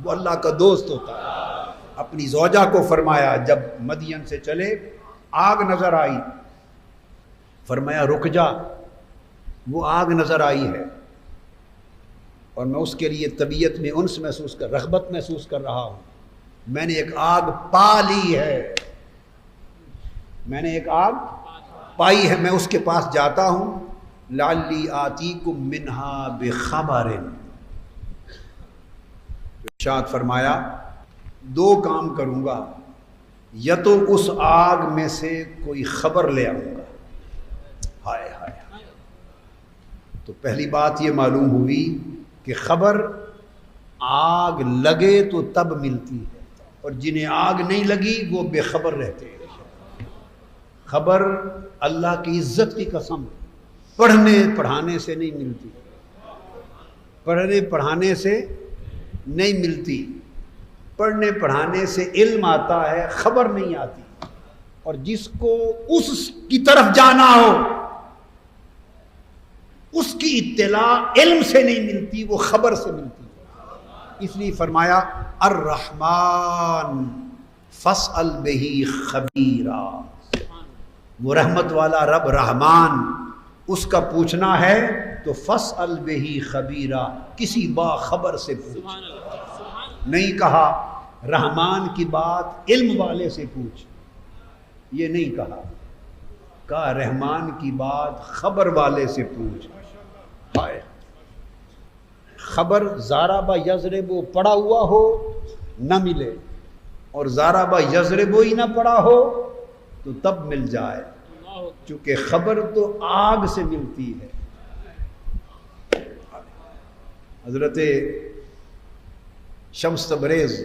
وہ اللہ کا دوست ہوتا ہے۔ اپنی زوجہ کو فرمایا، جب مدین سے چلے آگ نظر آئی، فرمایا رک جا، وہ آگ نظر آئی ہے اور میں اس کے لیے طبیعت میں انس محسوس کر، رغبت محسوس کر رہا ہوں، میں نے ایک آگ پا لی ہے، میں نے ایک آگ پائی ہے، میں اس کے پاس جاتا ہوں، لعلی آتیکم منہا بخبر۔ ارشاد فرمایا دو کام کروں گا، یا تو اس آگ میں سے کوئی خبر لے آؤں گا۔ ہائے ہائے، تو پہلی بات یہ معلوم ہوئی کہ خبر آگ لگے تو تب ملتی ہے، اور جنہیں آگ نہیں لگی وہ بے خبر رہتے ہیں۔ خبر اللہ کی عزت کی قسم پڑھنے پڑھانے سے نہیں ملتی، پڑھنے پڑھانے سے نہیں ملتی، پڑھنے پڑھانے سے علم آتا ہے، خبر نہیں آتی۔ اور جس کو اس کی طرف جانا ہو اس کی اطلاع علم سے نہیں ملتی، وہ خبر سے ملتی ہے۔ اس لیے فرمایا الرحمن فاسأل بہ خبیرا، وہ رحمت والا رب رحمان، اس کا پوچھنا ہے تو فاسأل بہ خبیرا، کسی باخبر سے پوچھ۔ نہیں کہا رحمان کی بات علم والے سے پوچھ، یہ نہیں کہا رحمان کی بات خبر والے سے پوچھ۔ ہائے، خبر ضرب یضرب پڑا ہوا ہو نہ ملے، اور ضرب یضرب ہی نہ پڑا ہو تو تب مل جائے، چونکہ خبر تو آگ سے ملتی ہے۔ حضرت شمس تبریز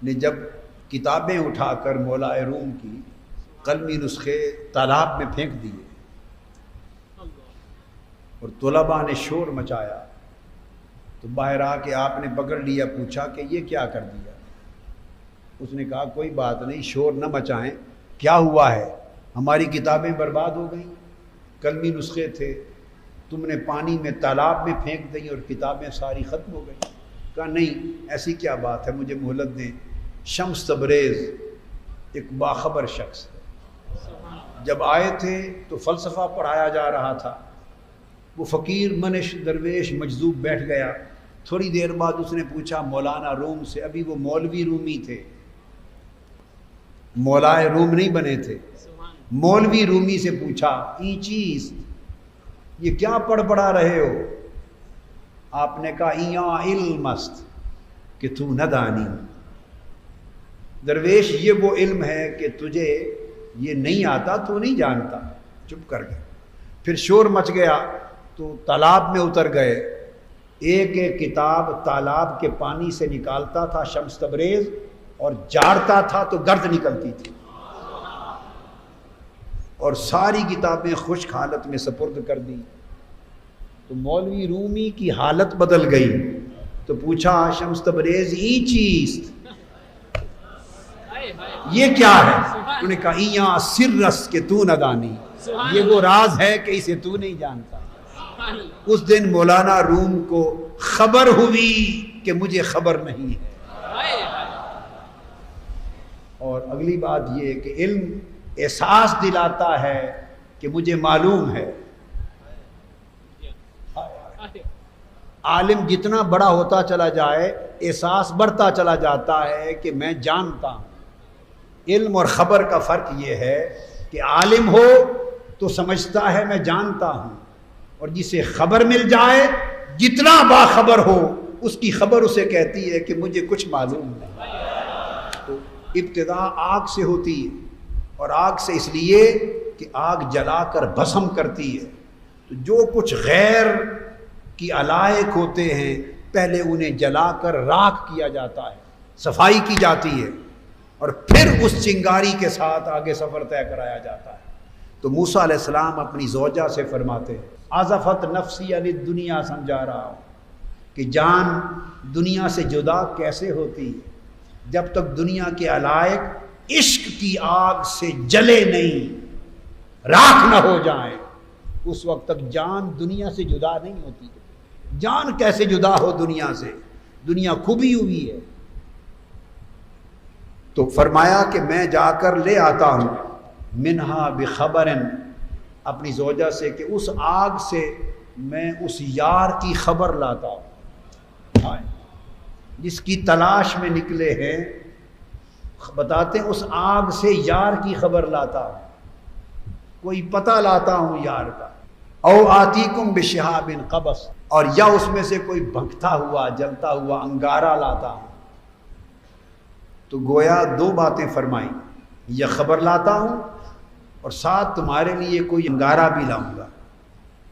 نے جب کتابیں اٹھا کر مولا روم کی قلمی نسخے تالاب میں پھینک دیے اور طلباء نے شور مچایا، تو باہر آ کے آپ نے پکڑ لیا، پوچھا کہ یہ کیا کر دیا؟ اس نے کہا کوئی بات نہیں، شور نہ مچائیں، کیا ہوا ہے؟ ہماری کتابیں برباد ہو گئیں، قلمی نسخے تھے، تم نے پانی میں تالاب میں پھینک دیں اور کتابیں ساری ختم ہو گئیں۔ کہا نہیں، ایسی کیا بات ہے، مجھے مہلت دیں۔ شمس تبریز ایک باخبر شخص ہے، جب آئے تھے تو فلسفہ پڑھایا جا رہا تھا، وہ فقیر منش درویش مجذوب بیٹھ گیا۔ تھوڑی دیر بعد اس نے پوچھا مولانا روم سے، ابھی وہ مولوی رومی تھے، مولائے روم نہیں بنے تھے، مولوی رومی سے پوچھا ای چیز یہ کیا پڑھ پڑھا رہے ہو؟ آپ نے کہا ایاں علم است کہ تو نہ دانی، درویش یہ وہ علم ہے کہ تجھے یہ نہیں آتا، تو نہیں جانتا۔ چپ کر گئے۔ پھر شور مچ گیا تو تالاب میں اتر گئے، ایک ایک کتاب تالاب کے پانی سے نکالتا تھا شمس تبریز، اور جاڑتا تھا تو گرد نکلتی تھی، اور ساری کتابیں خشک حالت میں سپرد کر دی۔ تو مولوی رومی کی حالت بدل گئی، تو پوچھا شمس تبریز ای چیز یہ کیا ہے؟ انہوں نے کہا ایاں سرس کہ تو نہ دانی، یہ وہ راز ہے کہ اسے تو نہیں جانتا۔ اس دن مولانا روم کو خبر ہوئی کہ مجھے خبر نہیں ہے۔ اور اگلی بات یہ کہ علم احساس دلاتا ہے کہ مجھے معلوم ہے۔ عالم جتنا بڑا ہوتا چلا جائے احساس بڑھتا چلا جاتا ہے کہ میں جانتا ہوں۔ علم اور خبر کا فرق یہ ہے کہ عالم ہو تو سمجھتا ہے میں جانتا ہوں، اور جسے خبر مل جائے جتنا باخبر ہو اس کی خبر اسے کہتی ہے کہ مجھے کچھ معلوم نہیں۔ تو ابتدا آگ سے ہوتی ہے، اور آگ سے اس لیے کہ آگ جلا کر بھسم کرتی ہے، تو جو کچھ غیر کی علائق ہوتے ہیں پہلے انہیں جلا کر راکھ کیا جاتا ہے، صفائی کی جاتی ہے، اور پھر اس چنگاری کے ساتھ آگے سفر طے کرایا جاتا ہے۔ تو موسیٰ علیہ السلام اپنی زوجہ سے فرماتے ہیں آزفت نفسی علی الدنیا، سمجھا رہا ہوں کہ جان دنیا سے جدا کیسے ہوتی ہے جب تک دنیا کے علائق عشق کی آگ سے جلے نہیں، راکھ نہ ہو جائیں، اس وقت تک جان دنیا سے جدا نہیں ہوتی۔ جان کیسے جدا ہو دنیا سے؟ دنیا کھبی ہوئی ہے۔ تو فرمایا کہ میں جا کر لے آتا ہوں منہا بخبرن، اپنی زوجہ سے، کہ اس آگ سے میں اس یار کی خبر لاتا ہوں جس کی تلاش میں نکلے ہیں، بتاتے ہیں اس آگ سے یار کی خبر لاتا ہوں، کوئی پتہ لاتا ہوں یار کا، او آتیکم بشہاب قبس، اور یا اس میں سے کوئی بھکتا ہوا جلتا ہوا انگارہ لاتا ہوں۔ تو گویا دو باتیں فرمائیں، یہ خبر لاتا ہوں اور ساتھ تمہارے لیے کوئی انگارہ بھی لاؤں گا،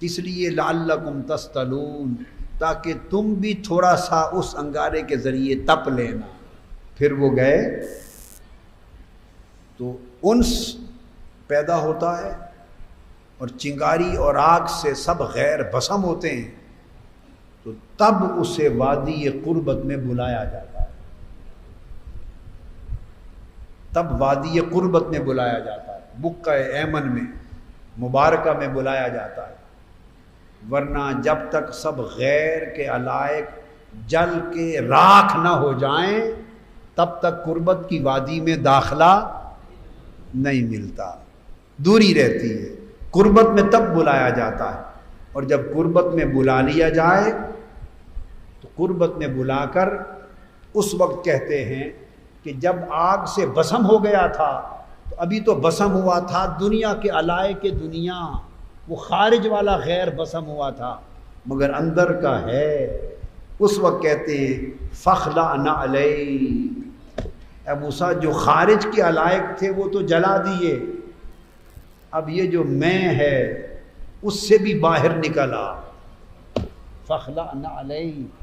اس لیے لعلکم تستلون، تاکہ تم بھی تھوڑا سا اس انگارے کے ذریعے تپ لینا۔ پھر وہ گئے تو انس پیدا ہوتا ہے اور چنگاری اور آگ سے سب غیر بھسم ہوتے ہیں، تو تب اسے وادی قربت میں بلایا جاتا ہے، تب وادی قربت میں بلایا جاتا ہے، بقعہ ایمن میں مبارکہ میں بلایا جاتا ہے، ورنہ جب تک سب غیر کے علائق جل کے راکھ نہ ہو جائیں تب تک قربت کی وادی میں داخلہ نہیں ملتا، دوری رہتی ہے۔ قربت میں تب بلایا جاتا ہے، اور جب قربت میں بلا لیا جائے تو قربت میں بلا کر اس وقت کہتے ہیں کہ جب آگ سے بھسم ہو گیا تھا، تو ابھی تو بھسم ہوا تھا دنیا کے علائق دنیا، وہ خارج والا غیر بھسم ہوا تھا مگر اندر کا ہے، اس وقت کہتے ہیں فخلعنا علیک، اے موسیٰ جو خارج کے علائق تھے وہ تو جلا دیے، اب یہ جو میں ہے اس سے بھی باہر نکلا، فخلعنا علیک،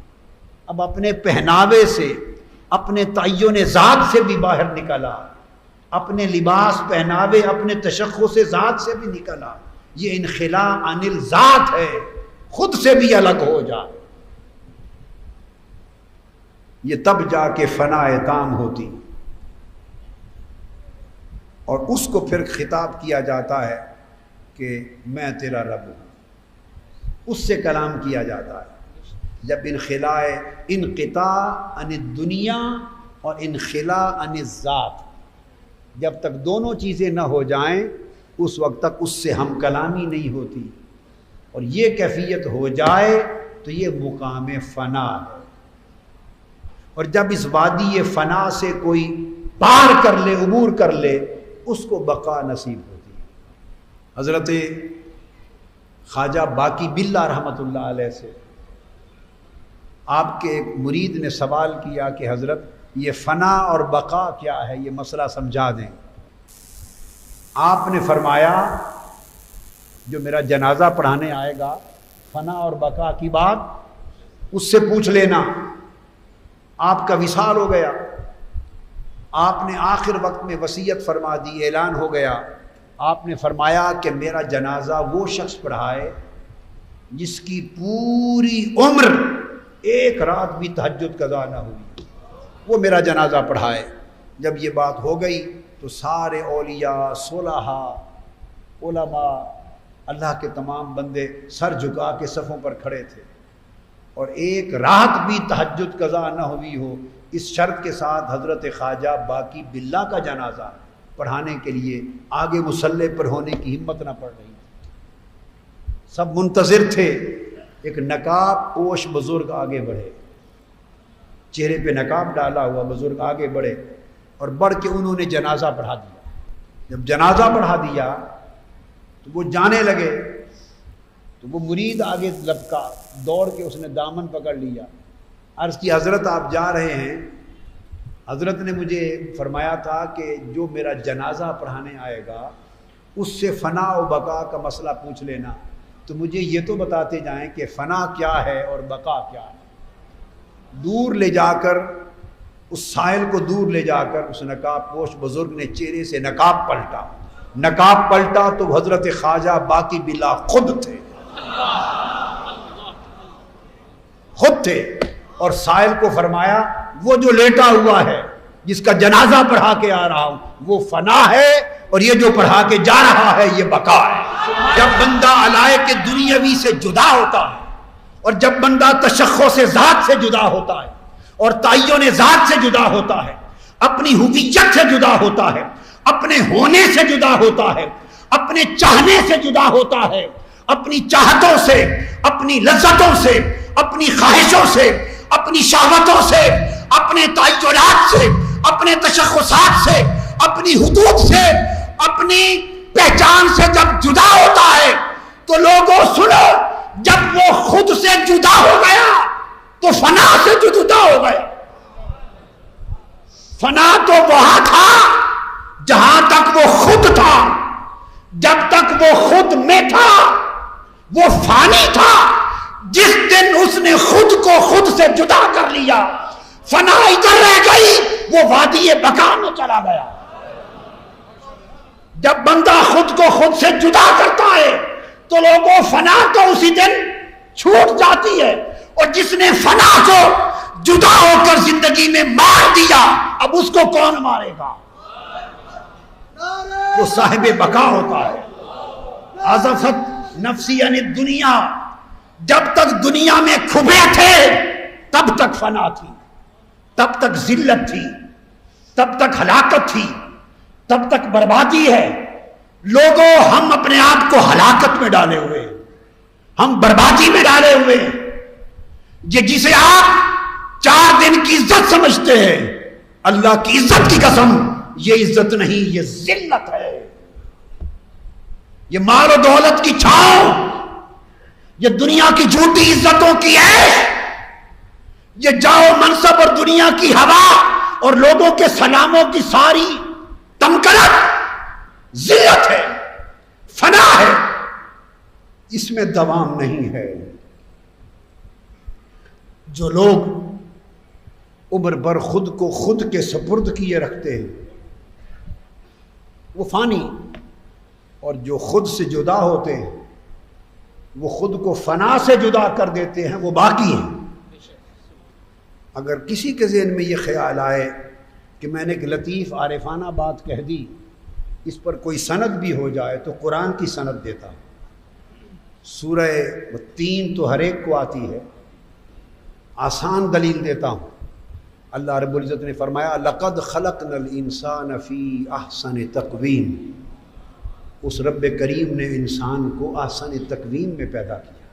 اب اپنے پہناوے سے، اپنے تعین ذات سے بھی باہر نکلا، اپنے لباس پہناوے اپنے تشخص ذات سے بھی نکلا، یہ انخلاء عن الذات ہے، خود سے بھی الگ ہو جا، یہ تب جا کے فنا تام ہوتی، اور اس کو پھر خطاب کیا جاتا ہے کہ میں تیرا رب ہوں، اس سے کلام کیا جاتا ہے۔ جب انقطاع عن الدنیا اور انخلاء عن الذات، جب تک دونوں چیزیں نہ ہو جائیں اس وقت تک اس سے ہم کلامی نہیں ہوتی، اور یہ کیفیت ہو جائے تو یہ مقام فنا ہے، اور جب اس وادی فنا سے کوئی پار کر لے، عبور کر لے، اس کو بقا نصیب ہوتی ہے۔ حضرت خواجہ باقی باللہ رحمۃ اللہ علیہ سے آپ کے ایک مرید نے سوال کیا کہ حضرت یہ فنا اور بقا کیا ہے، یہ مسئلہ سمجھا دیں۔ آپ نے فرمایا جو میرا جنازہ پڑھانے آئے گا فنا اور بقا کی بات اس سے پوچھ لینا، آپ کا وصال ہو گیا، آپ نے آخر وقت میں وصیت فرما دی، اعلان ہو گیا، آپ نے فرمایا کہ میرا جنازہ وہ شخص پڑھائے جس کی پوری عمر ایک رات بھی تہجد قضا نہ ہوئی، وہ میرا جنازہ پڑھائے۔ جب یہ بات ہو گئی تو سارے اولیاء، صلحاء، علماء، اللہ کے تمام بندے سر جھکا کے صفوں پر کھڑے تھے، اور ایک رات بھی تہجد قضا نہ ہوئی ہو، اس شرط کے ساتھ حضرت خواجہ باقی باللہ کا جنازہ پڑھانے کے لیے آگے مصلی پر ہونے کی ہمت نہ پڑ رہی تھی، سب منتظر تھے۔ ایک نقاب پوش بزرگ آگے بڑھے، چہرے پہ نقاب ڈالا ہوا بزرگ آگے بڑھے، اور بڑھ کے انہوں نے جنازہ پڑھا دیا۔ جب جنازہ پڑھا دیا تو وہ جانے لگے تو وہ مرید آگے لپکا، دوڑ کے اس نے دامن پکڑ لیا، عرض کی حضرت آپ جا رہے ہیں، حضرت نے مجھے فرمایا تھا کہ جو میرا جنازہ پڑھانے آئے گا اس سے فنا و بقا کا مسئلہ پوچھ لینا، تو مجھے یہ تو بتاتے جائیں کہ فنا کیا ہے اور بقا کیا ہے۔ دور لے جا کر اس سائل کو دور لے جا کر اس نقاب پوش بزرگ نے چہرے سے نقاب پلٹا تو حضرت خواجہ باقی بلا خود تھے اور سائل کو فرمایا وہ جو لیٹا ہوا ہے جس کا جنازہ پڑھا کے آ رہا ہوں وہ فنا ہے اور یہ جو پڑھا کے جا رہا ہے یہ بقا ہے۔ جب بندہ علائق دنیاوی سے جدا ہوتا ہے اور جب بندہ تشخص ذات سے جدا ہوتا ہے اور تعین ذات سے جدا ہوتا ہے، اپنی ہویت سے جدا ہوتا ہے، اپنے ہونے سے جدا ہوتا ہے، اپنے چاہنے سے جدا ہوتا ہے، اپنی چاہتوں سے، اپنی لذتوں سے، اپنی خواہشوں سے، اپنی شہوتوں سے، اپنے تعینات سے، اپنے تشخصات سے، اپنی حدود سے، اپنی پہچان سے جب جدا ہوتا ہے تو لوگوں سنو، جب وہ خود سے جدا ہو گیا تو فنا سے جدا ہو گیا۔ فنا تو وہاں تھا جہاں تک وہ خود تھا، جب تک وہ خود میں تھا وہ فانی تھا۔ جس دن اس نے خود کو خود سے جدا کر لیا، فنا ادھر رہ گئی، وہ وادی بقا میں چلا گیا۔ جب بندہ خود کو خود سے جدا کرتا ہے تو لوگوں فنا تو اسی دن چھوٹ جاتی ہے، اور جس نے فنا کو جدا ہو کر زندگی میں مار دیا اب اس کو کون مارے گا؟ وہ صاحب بقا ہوتا ہے۔ عزفت نفسی عن الدنیا، جب تک دنیا میں کھبے تھے تب تک فنا تھی، تب تک ذلت تھی، تب تک ہلاکت تھی، تب تک بربادی ہے۔ لوگوں ہم اپنے آپ کو ہلاکت میں ڈالے ہوئے ہیں، ہم بربادی میں ڈالے ہوئے ہیں۔ یہ جسے آپ 4 دن کی عزت سمجھتے ہیں، اللہ کی عزت کی قسم یہ عزت نہیں، یہ ذلت ہے۔ یہ مال و دولت کی چھاؤں، یہ دنیا کی جھوٹی عزتوں کی عیش، یہ جاؤ منصب اور دنیا کی ہوا اور لوگوں کے سلاموں کی ساری تمکنت ذلت ہے، فنا ہے، اس میں دوام نہیں ہے۔ جو لوگ عمر بھر خود کو خود کے سپرد کیے رکھتے ہیں وہ فانی، اور جو خود سے جدا ہوتے ہیں وہ خود کو فنا سے جدا کر دیتے ہیں، وہ باقی ہیں۔ اگر کسی کے ذہن میں یہ خیال آئے کہ میں نے ایک لطیف عارفانہ بات کہہ دی، اس پر کوئی سند بھی ہو جائے تو قرآن کی سند دیتا ہوں۔ سورہ 3 تو ہر ایک کو آتی ہے، آسان دلیل دیتا ہوں۔ اللہ رب العزت نے فرمایا لَقَدْ خَلَقْنَا الْإِنسَانَ فِي أَحْسَنِ تَقْوِيمٍ، اس رب کریم نے انسان کو احسن تقویم میں پیدا کیا۔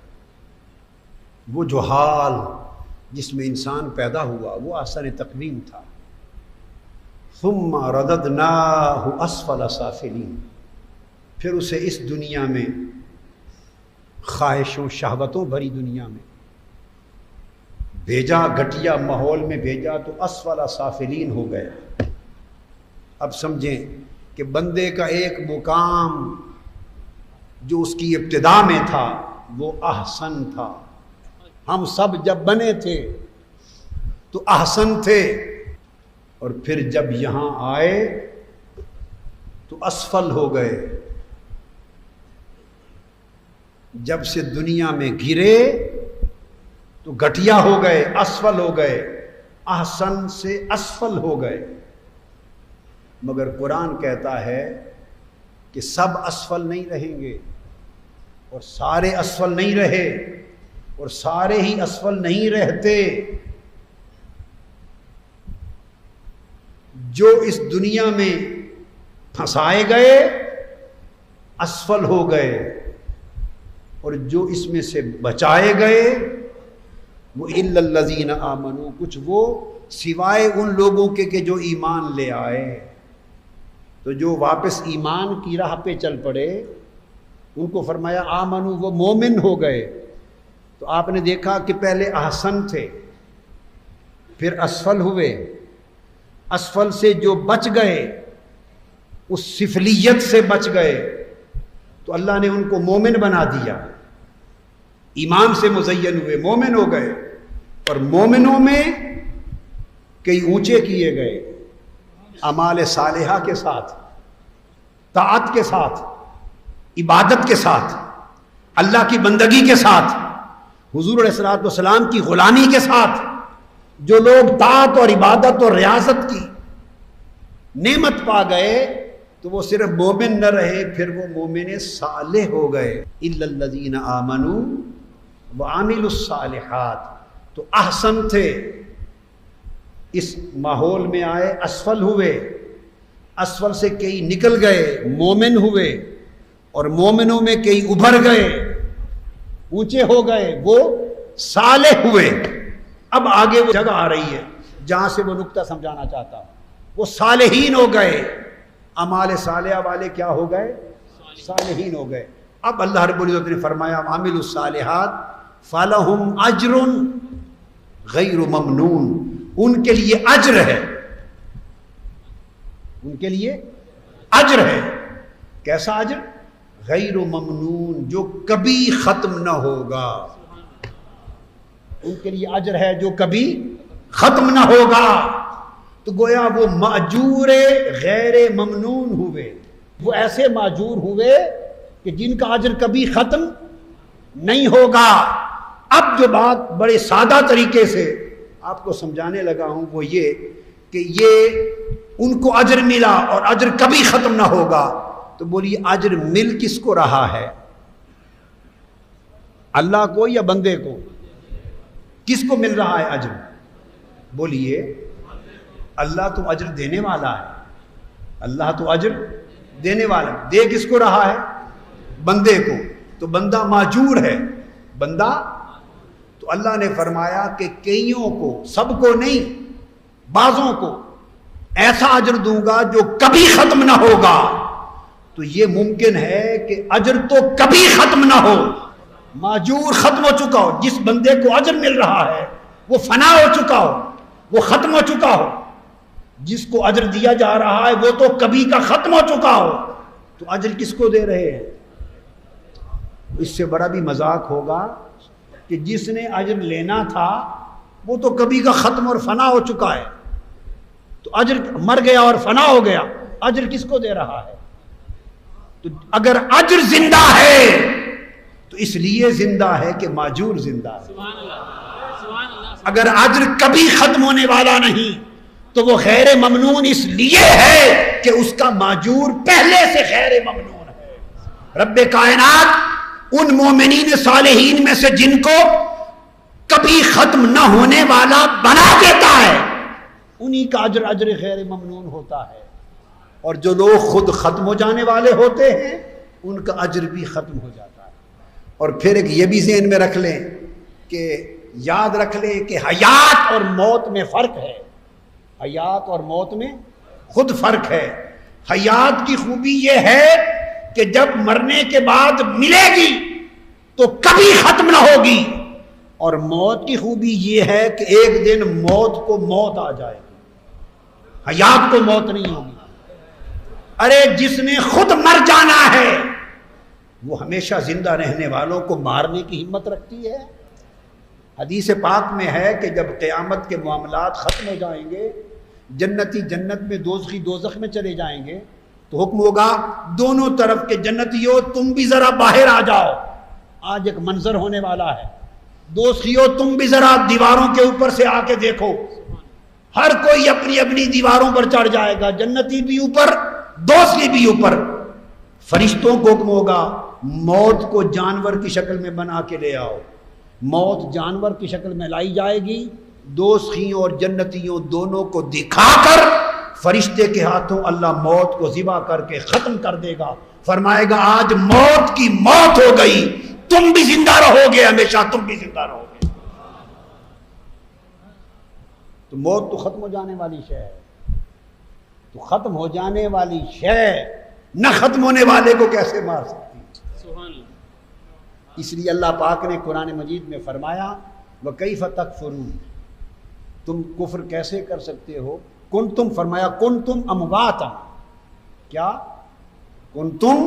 وہ جو حال جس میں انسان پیدا ہوا وہ احسن تقویم تھا۔ ثُمَّ رَدَدْنَاهُ أَسْفَلَ سَافِلِينَ، پھر اسے اس دنیا میں خواہشوں شہوتوں بھری دنیا میں بھیجا، گھٹیا ماحول میں بھیجا تو اسفل سافلین ہو گیا۔ اب سمجھیں کہ بندے کا ایک مقام جو اس کی ابتدا میں تھا وہ احسن تھا۔ ہم سب جب بنے تھے تو احسن تھے، اور پھر جب یہاں آئے تو اسفل ہو گئے۔ جب سے دنیا میں گرے تو گھٹیا ہو گئے، اسفل ہو گئے، احسن سے اسفل ہو گئے۔ مگر قرآن کہتا ہے کہ سب اسفل نہیں رہیں گے، اور سارے اسفل نہیں رہے، اور سارے ہی اسفل نہیں رہتے۔ جو اس دنیا میں پھنسائے گئے اسفل ہو گئے، اور جو اس میں سے بچائے گئے وہ الا الذین آمنوا، کچھ وہ سوائے ان لوگوں کے کہ جو ایمان لے آئے۔ تو جو واپس ایمان کی راہ پہ چل پڑے ان کو فرمایا آمنو، وہ مومن ہو گئے۔ تو آپ نے دیکھا کہ پہلے احسن تھے، پھر اسفل ہوئے، اسفل سے جو بچ گئے اس سفلیت سے بچ گئے تو اللہ نے ان کو مومن بنا دیا۔ ایمان سے مزین ہوئے، مومن ہو گئے، اور مومنوں میں کئی اونچے کیے گئے اعمال صالحہ کے ساتھ، طاعت کے ساتھ، عبادت کے ساتھ، اللہ کی بندگی کے ساتھ، حضور علیہ الصلوۃ والسلام کی غلامی کے ساتھ۔ جو لوگ طاعت اور عبادت اور ریاست کی نعمت پا گئے تو وہ صرف مومن نہ رہے، پھر وہ مومن صالح ہو گئے۔ الا الذین آمنوا وعملوا الصالحات، تو احسن تھے، اس ماحول میں آئے، اسفل ہوئے، اسفل سے کئی نکل گئے، مومن ہوئے، اور مومنوں میں کئی ابھر گئے، اونچے ہو گئے، وہ صالح ہوئے۔ اب آگے وہ جگہ آ رہی ہے جہاں سے وہ نقطہ سمجھانا چاہتا، وہ صالحین ہو گئے، اعمال صالحہ والے کیا ہو گئے؟ صالحین ہو گئے۔ اب اللہ رب العزت نے فرمایا عامل الصالحات فلہم اجر غیر ممنون، ان کے لیے اجر ہے، ان کے لیے اجر ہے۔ کیسا اجر؟ غیر ممنون، جو کبھی ختم نہ ہوگا۔ ان کے لیے اجر ہے جو کبھی ختم نہ ہوگا۔ تو گویا وہ ماجور غیر ممنون ہوئے، وہ ایسے ماجور ہوئے کہ جن کا اجر کبھی ختم نہیں ہوگا۔ اب جو بات بڑے سادہ طریقے سے آپ کو سمجھانے لگا ہوں وہ یہ کہ یہ ان کو اجر ملا اور اجر کبھی ختم نہ ہوگا، تو بولیے اجر مل کس کو رہا ہے؟ اللہ کو یا بندے کو؟ کس کو مل رہا ہے اجر؟ بولیے اللہ تو اجر دینے والا ہے، اللہ تو اجر دینے والا ہے۔ دے کس کو رہا ہے؟ بندے کو۔ تو بندہ ماجور ہے، بندہ۔ تو اللہ نے فرمایا کہ کئیوں کو، سب کو نہیں، بعضوں کو ایسا اجر دوں گا جو کبھی ختم نہ ہوگا۔ تو یہ ممکن ہے کہ اجر تو کبھی ختم نہ ہو، ماجور ختم ہو چکا ہو، جس بندے کو اجر مل رہا ہے وہ فنا ہو چکا ہو، وہ ختم ہو چکا ہو، جس کو اجر دیا جا رہا ہے وہ تو کبھی کا ختم ہو چکا ہو، تو اجر کس کو دے رہے ہیں؟ اس سے بڑا بھی مذاق ہوگا کہ جس نے اجر لینا تھا وہ تو کبھی کا ختم اور فنا ہو چکا ہے، تو اجر مر گیا اور فنا ہو گیا، اجر کس کو دے رہا ہے؟ تو اگر اجر زندہ ہے تو اس لیے زندہ ہے کہ ماجور زندہ ہے۔ اگر اجر کبھی ختم ہونے والا نہیں تو وہ غیر ممنون اس لیے ہے کہ اس کا ماجور پہلے سے غیر ممنون ہے۔ رب کائنات ان مومنین صالحین میں سے جن کو کبھی ختم نہ ہونے والا بنا دیتا ہے، انہی کا اجر غیر ممنون ہوتا ہے، اور جو لوگ خود ختم ہو جانے والے ہوتے ہیں ان کا اجر بھی ختم ہو جاتا ہے۔ اور پھر ایک یہ بھی ذہن میں رکھ لیں کہ یاد رکھ لیں کہ حیات اور موت میں فرق ہے، حیات اور موت میں خود فرق ہے۔ حیات کی خوبی یہ ہے کہ جب مرنے کے بعد ملے گی تو کبھی ختم نہ ہوگی، اور موت کی خوبی یہ ہے کہ ایک دن موت کو موت آ جائے گی، حیات کو موت نہیں ہوگی۔ ارے جس نے خود مر جانا ہے وہ ہمیشہ زندہ رہنے والوں کو مارنے کی ہمت رکھتی ہے۔ حدیث پاک میں ہے کہ جب قیامت کے معاملات ختم ہو جائیں گے، جنتی جنت میں، دوزخی دوزخ میں چلے جائیں گے، تو حکم ہوگا دونوں طرف کے جنتیوں تم بھی ذرا باہر آ جاؤ۔ آج ایک منظر ہونے والا ہے، دوزخیوں تم بھی ذرا دیواروں کے اوپر سے آ کے دیکھو، ہر کوئی اپنی اپنی دیواروں پر چڑھ جائے گا، جنتی بھی اوپر، دوزخی بھی اوپر۔ فرشتوں کو حکم ہوگا موت کو جانور کی شکل میں بنا کے لے آؤ۔ موت جانور کی شکل میں لائی جائے گی، دوزخیوں اور جنتیوں دونوں کو دکھا کر فرشتے کے ہاتھوں اللہ موت کو ذبح کر کے ختم کر دے گا، فرمائے گا آج موت کی موت ہو گئی، تم بھی زندہ رہو گے، ہمیشہ تم بھی زندہ رہو گے۔ تو موت تو ختم ہو جانے والی شے ہے، تو ختم ہو جانے والی شے نہ ختم ہونے والے کو کیسے مار سکتی؟ اس لیے اللہ پاک نے قرآن مجید میں فرمایا وَكَيْفَ تَكْفُرُونَ، تم کفر کیسے کر سکتے ہو؟ کنتم، فرمایا کنتم امواتا، کیا؟ کنتم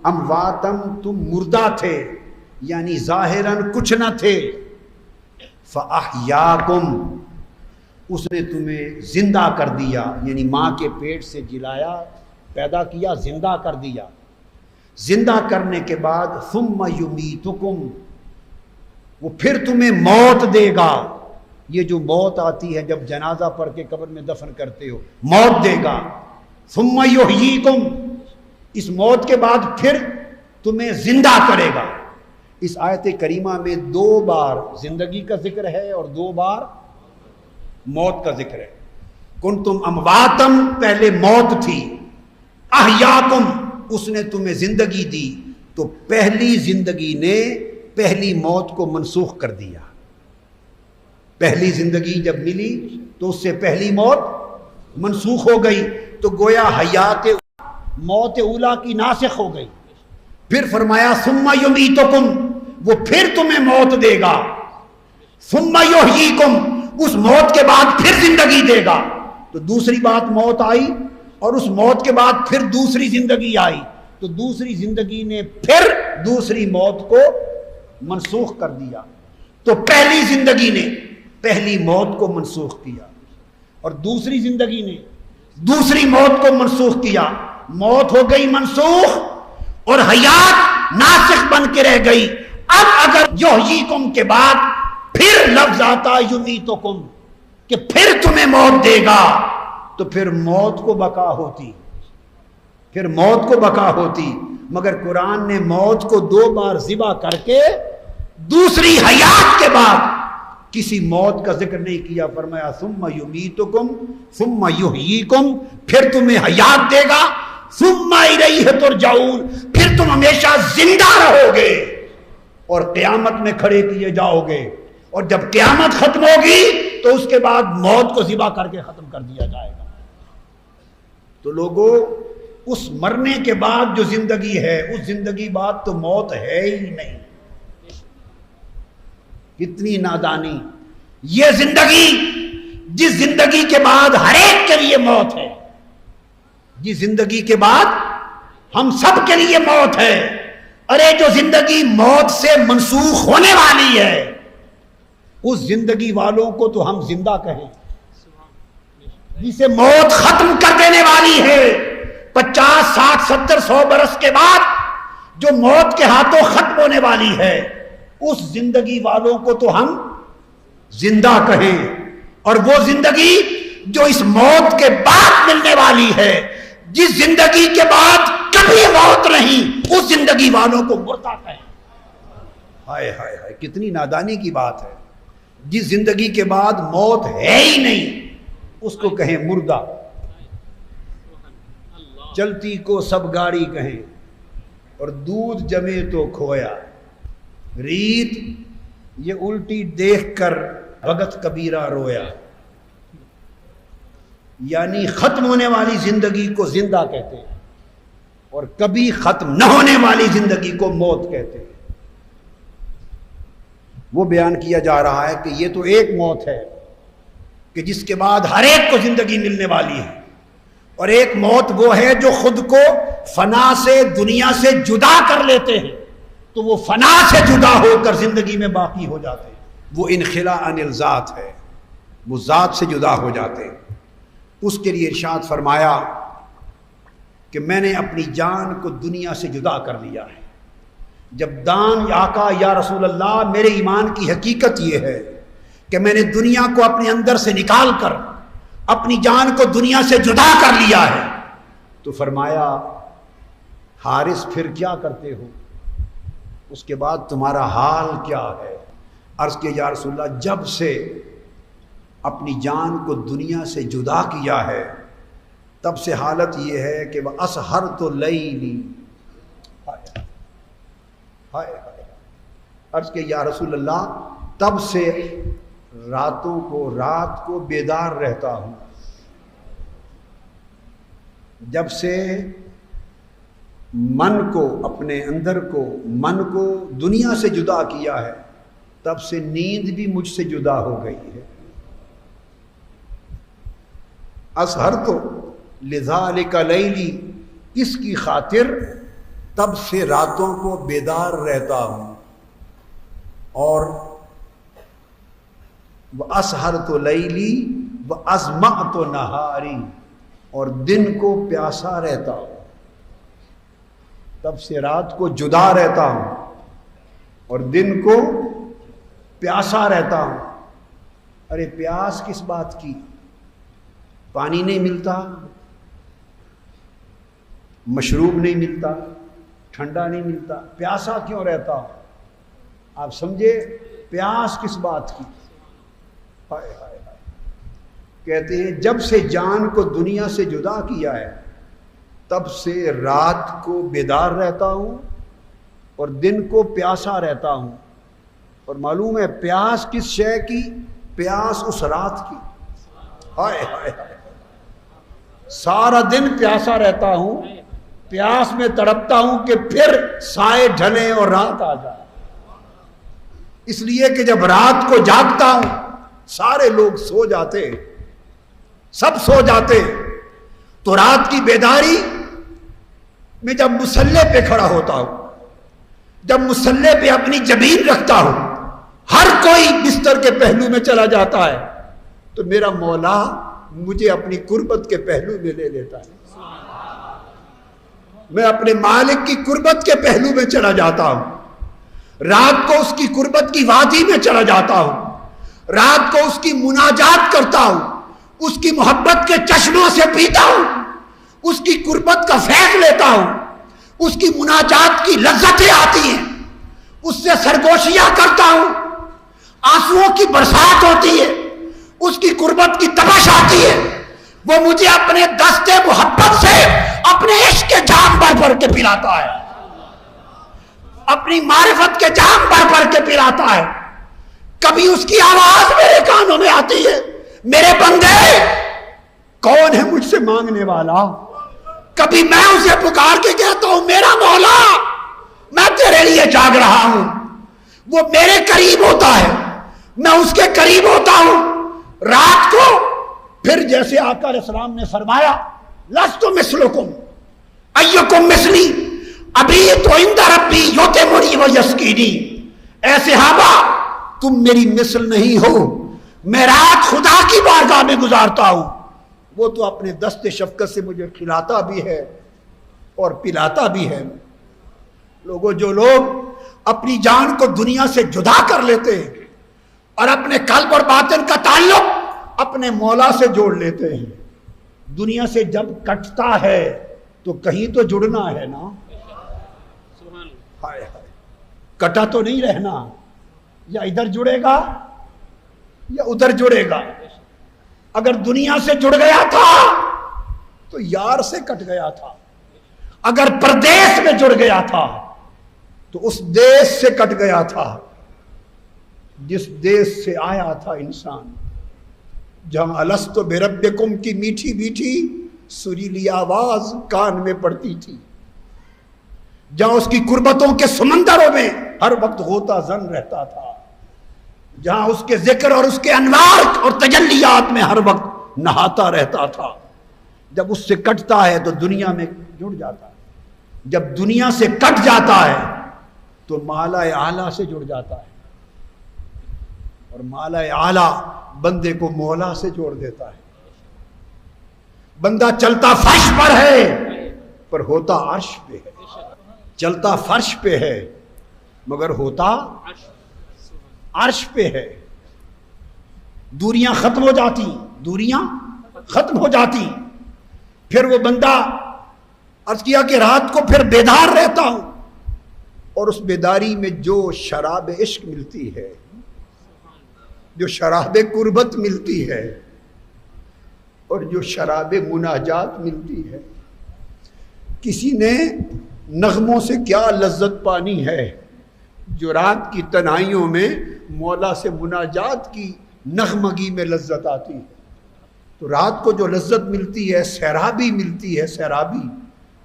امواتا، تم مردہ تھے، یعنی ظاہراً کچھ نہ تھے، فَأَحْيَاكُمْ اس نے تمہیں زندہ کر دیا، یعنی ماں کے پیٹ سے جلایا، پیدا کیا، زندہ کر دیا۔ زندہ کرنے کے بعد ثُمَّ يُمِيتُكُمْ وہ پھر تمہیں موت دے گا۔ یہ جو موت آتی ہے جب جنازہ پڑھ کے قبر میں دفن کرتے ہو، موت دے گا۔ ثُمَّ يُحْيِيكُمْ اس موت کے بعد پھر تمہیں زندہ کرے گا۔ اس آیت کریمہ میں 2 بار زندگی کا ذکر ہے اور 2 بار موت کا ذکر ہے۔ کنتم امواتم پہلے موت تھی، احیاکم اس نے تمہیں زندگی دی، تو پہلی زندگی نے پہلی موت کو منسوخ کر دیا۔ پہلی زندگی جب ملی تو اس سے پہلی موت منسوخ ہو گئی، تو گویا حیات موت اولا کی ناسخ ہو گئی۔ پھر فرمایا ثم یمیتکم وہ پھر تمہیں موت دے گا، ثم یحییکم اس موت کے بعد پھر زندگی دے گا۔ تو دوسری بات موت آئی، اور اس موت کے بعد پھر دوسری زندگی آئی، تو دوسری زندگی نے پھر دوسری موت کو منسوخ کر دیا۔ تو پہلی زندگی نے پہلی موت کو منسوخ کیا، اور دوسری زندگی نے دوسری موت کو منسوخ کیا۔ موت ہو گئی منسوخ اور حیات ناسخ بن کے رہ گئی۔ اب اگر یحییکم کے بعد پھر لفظ آتا یمیتکم کہ پھر تمہیں موت دے گا، تو پھر موت کو بقا ہوتی، پھر موت کو بقا ہوتی۔ مگر قرآن نے موت کو 2 بار ذبح کر کے دوسری حیات کے بعد کسی موت کا ذکر نہیں کیا۔ فرمایا ثم یمیتکم ثم یحییکم پھر تمہیں حیات دے گا، ثم الیہ ترجعون پھر تم ہمیشہ زندہ رہو گے اور قیامت میں کھڑے کیے جاؤ گے، اور جب قیامت ختم ہوگی تو اس کے بعد موت کو ذبح کر کے ختم کر دیا جائے گا۔ تو لوگوں اس مرنے کے بعد جو زندگی ہے، اس زندگی بعد تو موت ہے ہی نہیں۔ کتنی نادانی! یہ زندگی جس زندگی کے بعد ہر ایک کے لیے موت ہے، جس زندگی کے بعد ہم سب کے لیے موت ہے، ارے جو زندگی موت سے منسوخ ہونے والی ہے، اس زندگی والوں کو تو ہم زندہ کہیں، جسے موت ختم کر دینے والی ہے۔ 50 60 70 100 برس کے بعد جو موت کے ہاتھوں ختم ہونے والی ہے، اس زندگی والوں کو تو ہم زندہ کہیں، اور وہ زندگی جو اس موت کے بعد ملنے والی ہے، جس زندگی کے بعد کبھی موت نہیں، اس زندگی والوں کو مردہ کہیں۔ ہائے ہائے ہائے کتنی نادانی کی بات ہے! جس زندگی کے بعد موت ہے ہی نہیں، اس کو کہیں مردہ۔ چلتی کو سب گاڑی کہیں، اور دودھ جمے تو کھویا، ریت یہ الٹی دیکھ کر بھگت کبیرہ رویا۔ یعنی ختم ہونے والی زندگی کو زندہ کہتے ہیں، اور کبھی ختم نہ ہونے والی زندگی کو موت کہتے ہیں۔ وہ بیان کیا جا رہا ہے کہ یہ تو ایک موت ہے کہ جس کے بعد ہر ایک کو زندگی ملنے والی ہے، اور ایک موت وہ ہے جو خود کو فنا سے دنیا سے جدا کر لیتے ہیں، تو وہ فنا سے جدا ہو کر زندگی میں باقی ہو جاتے ہیں۔ وہ انخلاء عن الذات ہے، وہ ذات سے جدا ہو جاتے ہیں۔ اس کے لیے ارشاد فرمایا کہ میں نے اپنی جان کو دنیا سے جدا کر لیا ہے۔ جب دان آقا یا رسول اللہ میرے ایمان کی حقیقت یہ ہے کہ میں نے دنیا کو اپنے اندر سے نکال کر اپنی جان کو دنیا سے جدا کر لیا ہے، تو فرمایا حارث پھر کیا کرتے ہو؟ اس کے بعد تمہارا حال کیا ہے؟ عرض کیا یا رسول اللہ جب سے اپنی جان کو دنیا سے جدا کیا ہے تب سے حالت یہ ہے کہ وہ اسحرت لیلی، عرض کہ یا رسول اللہ تب سے رات کو بیدار رہتا ہوں، جب سے من کو اپنے اندر کو من کو دنیا سے جدا کیا ہے تب سے نیند بھی مجھ سے جدا ہو گئی ہے۔ اسحرت لذالک لیلی اس کی خاطر تب سے راتوں کو بیدار رہتا ہوں۔ اور وَأَسْهَرْتُ لَيْلِي وَأَظْمَأْتُ نَهَارِي، اور دن کو پیاسا رہتا ہوں، تب سے رات کو جدا رہتا ہوں اور دن کو پیاسا رہتا ہوں۔ ارے پیاس کس بات کی؟ پانی نہیں ملتا، مشروب نہیں ملتا، ٹھنڈا نہیں ملتا، پیاسا کیوں رہتا ہوں؟ آپ سمجھے پیاس کس بات کی؟ ہائے ہائے ہائے، کہتے ہیں جب سے جان کو دنیا سے جدا کیا ہے تب سے رات کو بیدار رہتا ہوں اور دن کو پیاسا رہتا ہوں۔ اور معلوم ہے پیاس کس شے کی؟ پیاس اس رات کی۔ ہائے ہائے ہائے، سارا دن پیاسا رہتا ہوں، پیاس میں تڑپتا ہوں کہ پھر سائے ڈھلیں اور رات آ جائے۔ اس لیے کہ جب رات کو جاگتا ہوں سارے لوگ سو جاتے، سب سو جاتے، تو رات کی بیداری میں جب مصلے پہ کھڑا ہوتا ہوں، جب مصلے پہ اپنی جبین رکھتا ہوں، ہر کوئی بستر کے پہلو میں چلا جاتا ہے، تو میرا مولا مجھے اپنی قربت کے پہلو میں لے لیتا ہے۔ میں اپنے مالک کی قربت کے پہلو میں چلا جاتا ہوں، رات کو اس کی قربت کی وادی میں چلا جاتا ہوں، رات کو اس کی مناجات کرتا ہوں، اس کی محبت کے چشموں سے پیتا ہوں، اس کی قربت کا فیض لیتا ہوں، اس کی مناجات کی لذتیں آتی ہیں، اس سے سرگوشیاں کرتا ہوں، آنسوؤں کی برسات ہوتی ہے، اس کی قربت کی تپش آتی ہے، وہ مجھے اپنے دستے محبت سے اپنے عشق کے جام بھر بھر کے پلاتا ہے، اپنی معرفت کے جام بھر بھر کے پلاتا ہے۔ کبھی اس کی آواز میرے کانوں میں آتی ہے، میرے بندے کون ہے مجھ سے مانگنے والا؟ کبھی میں اسے پکار کے کہتا ہوں میرا مولا میں تیرے لیے جاگ رہا ہوں، وہ میرے قریب ہوتا ہے، میں اس کے قریب ہوتا ہوں۔ رات کو پھر جیسے آقا علیہ السلام نے فرمایا لست مثلکم ایکم مثلی ابیت عند ربی یطعمنی ویسقینی، اے صحابہ تم میری مثل نہیں ہو، میں رات خدا کی بارگاہ میں گزارتا ہوں، وہ تو اپنے دست شفقت سے مجھے کھلاتا بھی ہے اور پلاتا بھی ہے۔ لوگوں، جو لوگ اپنی جان کو دنیا سے جدا کر لیتے ہیں اور اپنے قلب اور باطن کا تعلق اپنے مولا سے جوڑ لیتے ہیں، دنیا سے جب کٹتا ہے تو کہیں تو جڑنا ہے نا۔ ہائے ہائے، کٹا تو نہیں رہنا، یا ادھر جڑے گا یا ادھر جڑے گا۔ اگر دنیا سے جڑ گیا تھا تو یار سے کٹ گیا تھا، اگر پردیس میں جڑ گیا تھا تو اس دیش سے کٹ گیا تھا جس دیش سے آیا تھا انسان، جہاں الست بربکم کی میٹھی میٹھی سریلی آواز کان میں پڑتی تھی، جہاں اس کی قربتوں کے سمندروں میں ہر وقت غوطہ زن رہتا تھا، جہاں اس کے ذکر اور اس کے انوار اور تجلیات میں ہر وقت نہاتا رہتا تھا۔ جب اس سے کٹتا ہے تو دنیا میں جڑ جاتا ہے، جب دنیا سے کٹ جاتا ہے تو مالا اعلیٰ سے جڑ جاتا ہے، اور مالا اعلیٰ بندے کو مولا سے جوڑ دیتا ہے۔ بندہ چلتا فرش پر ہے پر ہوتا عرش پہ ہے، چلتا فرش پہ ہے مگر ہوتا عرش پہ ہے۔ دوریاں ختم ہو جاتی، دوریاں ختم ہو جاتی، پھر وہ بندہ عرض کیا کہ رات کو پھر بیدار رہتا ہوں، اور اس بیداری میں جو شراب عشق ملتی ہے، جو شراب قربت ملتی ہے، اور جو شراب مناجات ملتی ہے، کسی نے نغموں سے کیا لذت پانی ہے جو رات کی تنہائیوں میں مولا سے مناجات کی نغمگی میں لذت آتی ہے۔ تو رات کو جو لذت ملتی ہے، سیرابی ملتی ہے، سیرابی،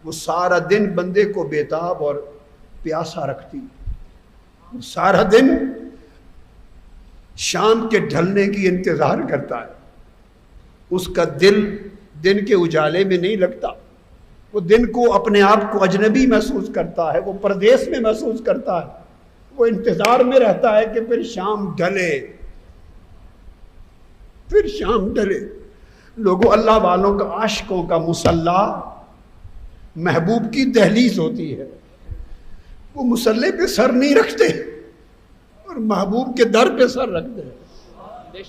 وہ سارا دن بندے کو بیتاب اور پیاسا رکھتی ہے، وہ سارا دن شام کے ڈھلنے کی انتظار کرتا ہے۔ اس کا دل دن کے اجالے میں نہیں لگتا، وہ دن کو اپنے آپ کو اجنبی محسوس کرتا ہے، وہ پردیس میں محسوس کرتا ہے، وہ انتظار میں رہتا ہے کہ پھر شام ڈھلے، پھر شام ڈھلے۔ لوگوں، اللہ والوں کا عاشقوں کا مصلی محبوب کی دہلیز ہوتی ہے، وہ مصلی پہ سر نہیں رکھتے اور محبوب کے در پہ سر رکھتے ہیں۔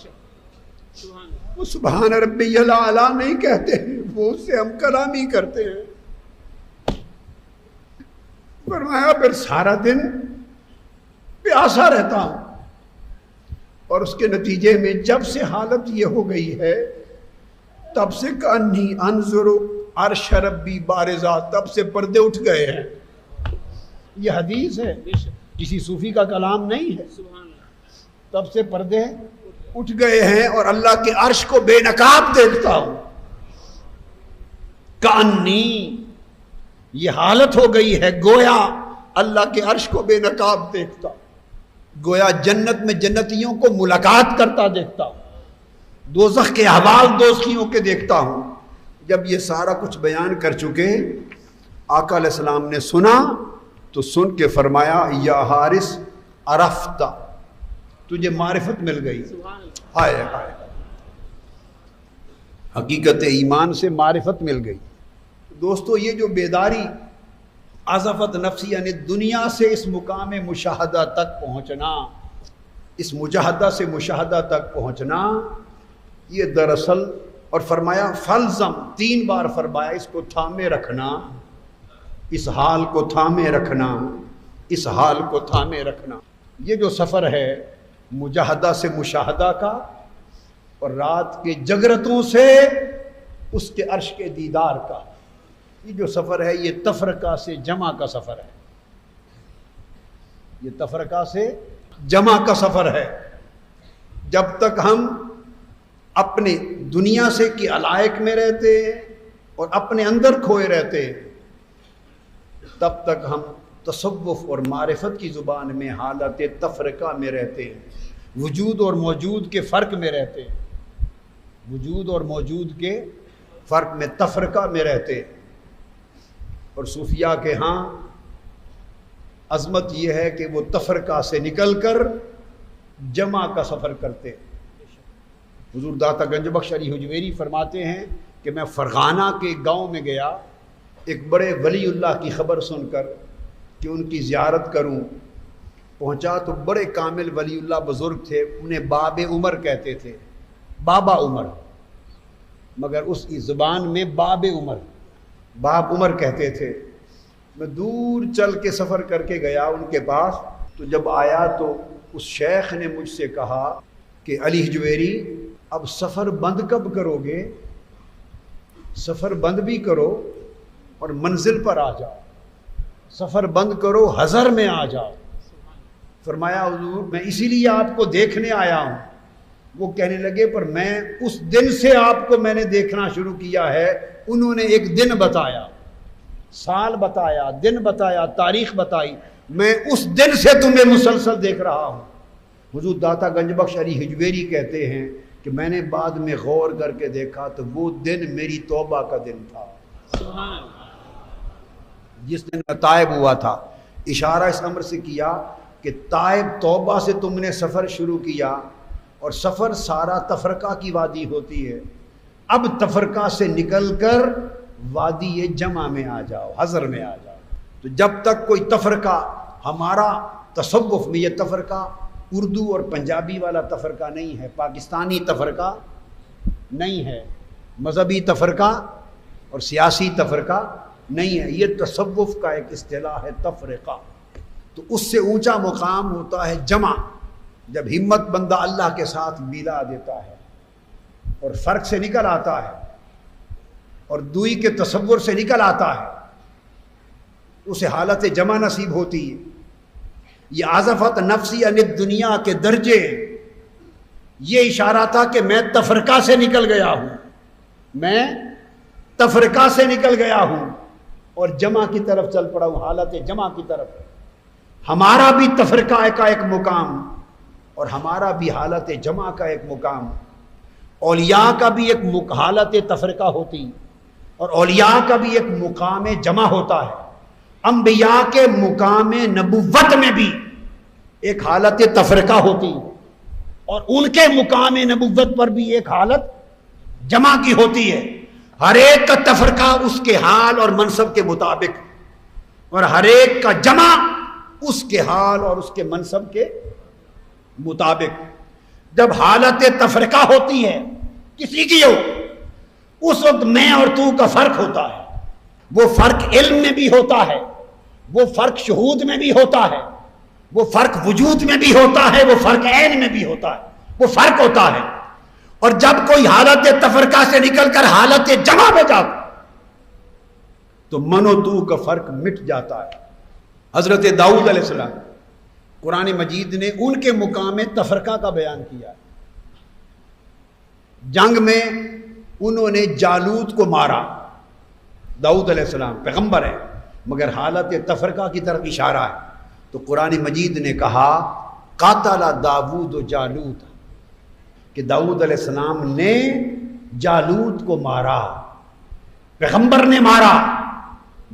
وہ سبحان ربی الاعلیٰ نہیں کہتے ہیں، وہ اس سے ہم کلامی کرتے ہیں۔ فرمایا پھر سارا دن پیاسا رہتا ہوں، اور اس کے نتیجے میں جب سے حالت یہ ہو گئی ہے تب سے کانی انظر عرش ربی بارزا، تب سے پردے اٹھ گئے ہیں۔ یہ حدیث ہے، کسی صوفی کا کلام نہیں ہے۔ تب سے پردے اٹھ گئے ہیں اور اللہ کے عرش کو بے نقاب دیکھتا ہوں۔ کانی، یہ حالت ہو گئی ہے گویا اللہ کے عرش کو بے نقاب دیکھتا ہوں، گویا جنت میں جنتیوں کو ملاقات کرتا دیکھتا ہوں، دوزخ کے احوال دوزخیوں کے دیکھتا ہوں۔ جب یہ سارا کچھ بیان کر چکے، آقا علیہ السلام نے سنا تو سن کے فرمایا یا حارث عرفت، تجھے معرفت مل گئی۔ ہائے ہائے، حقیقت ایمان سے معرفت مل گئی۔ دوستو، یہ جو بیداری عظفت نفسی، یعنی دنیا سے اس مقام مشاہدہ تک پہنچنا، اس مجاہدہ سے مشاہدہ تک پہنچنا، یہ دراصل، اور فرمایا فلزم، 3 بار فرمایا اس کو تھامے رکھنا، اس حال کو تھامے رکھنا، اس حال کو تھامے رکھنا۔ یہ جو سفر ہے مجاہدہ سے مشاہدہ کا، اور رات کے جگرتوں سے اس کے عرش کے دیدار کا، یہ جو سفر ہے یہ تفرقہ سے جمع کا سفر ہے، یہ تفرقہ سے جمع کا سفر ہے۔ جب تک ہم اپنے دنیا سے کی علائق میں رہتے ہیں اور اپنے اندر کھوئے رہتے ہیں، تب تک ہم تصوف اور معرفت کی زبان میں حالت تفرقہ میں رہتے ہیں، وجود اور موجود کے فرق میں رہتے ہیں، وجود اور موجود کے فرق میں، تفرقہ میں رہتے ہیں۔ اور صوفیاء کے ہاں عظمت یہ ہے کہ وہ تفرقہ سے نکل کر جمع کا سفر کرتے ہیں۔ حضور داتا گنج بخش علی حجویری فرماتے ہیں کہ میں فرغانہ کے گاؤں میں گیا، ایک بڑے ولی اللہ کی خبر سن کر کہ ان کی زیارت کروں، پہنچا تو بڑے کامل ولی اللہ بزرگ تھے، انہیں باب عمر کہتے تھے، بابا عمر، مگر اس کی زبان میں باب عمر، باب عمر کہتے تھے۔ میں دور چل کے سفر کر کے گیا ان کے پاس، تو جب آیا تو اس شیخ نے مجھ سے کہا کہ علی حجویری اب سفر بند کب کرو گے؟ سفر بند بھی کرو اور منزل پر آ جاؤ، سفر بند کرو، حضر میں آ جاؤ۔ فرمایا حضور میں اسی لیے آپ کو دیکھنے آیا ہوں۔ وہ کہنے لگے پر میں اس دن سے آپ کو میں نے دیکھنا شروع کیا ہے۔ انہوں نے ایک دن بتایا، سال بتایا، دن بتایا، تاریخ بتائی، میں اس دن سے تمہیں مسلسل دیکھ رہا ہوں۔ حضور داتا گنج بخش علی حجویری کہتے ہیں کہ میں نے بعد میں غور کر کے دیکھا تو وہ دن میری توبہ کا دن تھا، جس دن میں تائب ہوا تھا۔ اشارہ اس امر سے کیا کہ تائب توبہ سے تم نے سفر شروع کیا، اور سفر سارا تفرقہ کی وادی ہوتی ہے۔ اب تفرقہ سے نکل کر وادی جمع میں آ جاؤ، حضر میں آ جاؤ۔ تو جب تک کوئی تفرقہ، ہمارا تصوف میں یہ تفرقہ اردو اور پنجابی والا تفرقہ نہیں ہے، پاکستانی تفرقہ نہیں ہے، مذہبی تفرقہ اور سیاسی تفرقہ نہیں ہے، یہ تصوف کا ایک اصطلاح ہے تفرقہ۔ تو اس سے اونچا مقام ہوتا ہے جمع، جب ہمت بندہ اللہ کے ساتھ ملا دیتا ہے اور فرق سے نکل آتا ہے اور دوئی کے تصور سے نکل آتا ہے، اسے حالت جمع نصیب ہوتی ہے۔ یہ عظفت نفسی عن دنیا کے درجے، یہ اشارہ تھا کہ میں تفرقہ سے نکل گیا ہوں، میں تفرقہ سے نکل گیا ہوں اور جمع کی طرف چل پڑا ہوں، حالت جمع کی طرف۔ ہمارا بھی تفرقہ کا ایک مقام اور ہمارا بھی حالت جمع کا ایک مقام، اولیاء کا بھی ایک حالت تفرقہ ہوتی اور اولیاء کا بھی ایک مقام جمع ہوتا ہے۔ انبیاء کے مقام نبوت میں بھی ایک حالت تفرقہ ہوتی اور ان کے مقام نبوت پر بھی ایک حالت جمع کی ہوتی ہے. ہر ایک کا تفرقہ اس کے حال اور منصب کے مطابق اور ہر ایک کا جمع اس کے حال اور اس کے منصب کے مطابق. جب حالت تفرقہ ہوتی ہے کسی کی ہو اس وقت میں اور تو کا فرق ہوتا ہے. وہ فرق علم میں بھی ہوتا ہے, وہ فرق شہود میں بھی ہوتا ہے, وہ فرق وجود میں بھی ہوتا ہے, وہ فرق عین میں بھی ہوتا ہے, وہ فرق ہوتا ہے. اور جب کوئی حالت تفرقہ سے نکل کر حالت جمع میں جاتا تو من و تو کا فرق مٹ جاتا ہے. حضرت داؤد علیہ السلام قرآن مجید نے ان کے مقام تفرقہ کا بیان کیا. جنگ میں انہوں نے جالوت کو مارا. داؤد علیہ السلام پیغمبر ہے مگر حالت تفرقہ کی طرف اشارہ ہے. تو قرآن مجید نے کہا قاتل داؤد و جالوت, کہ داؤد علیہ السلام نے جالوت کو مارا, پیغمبر نے مارا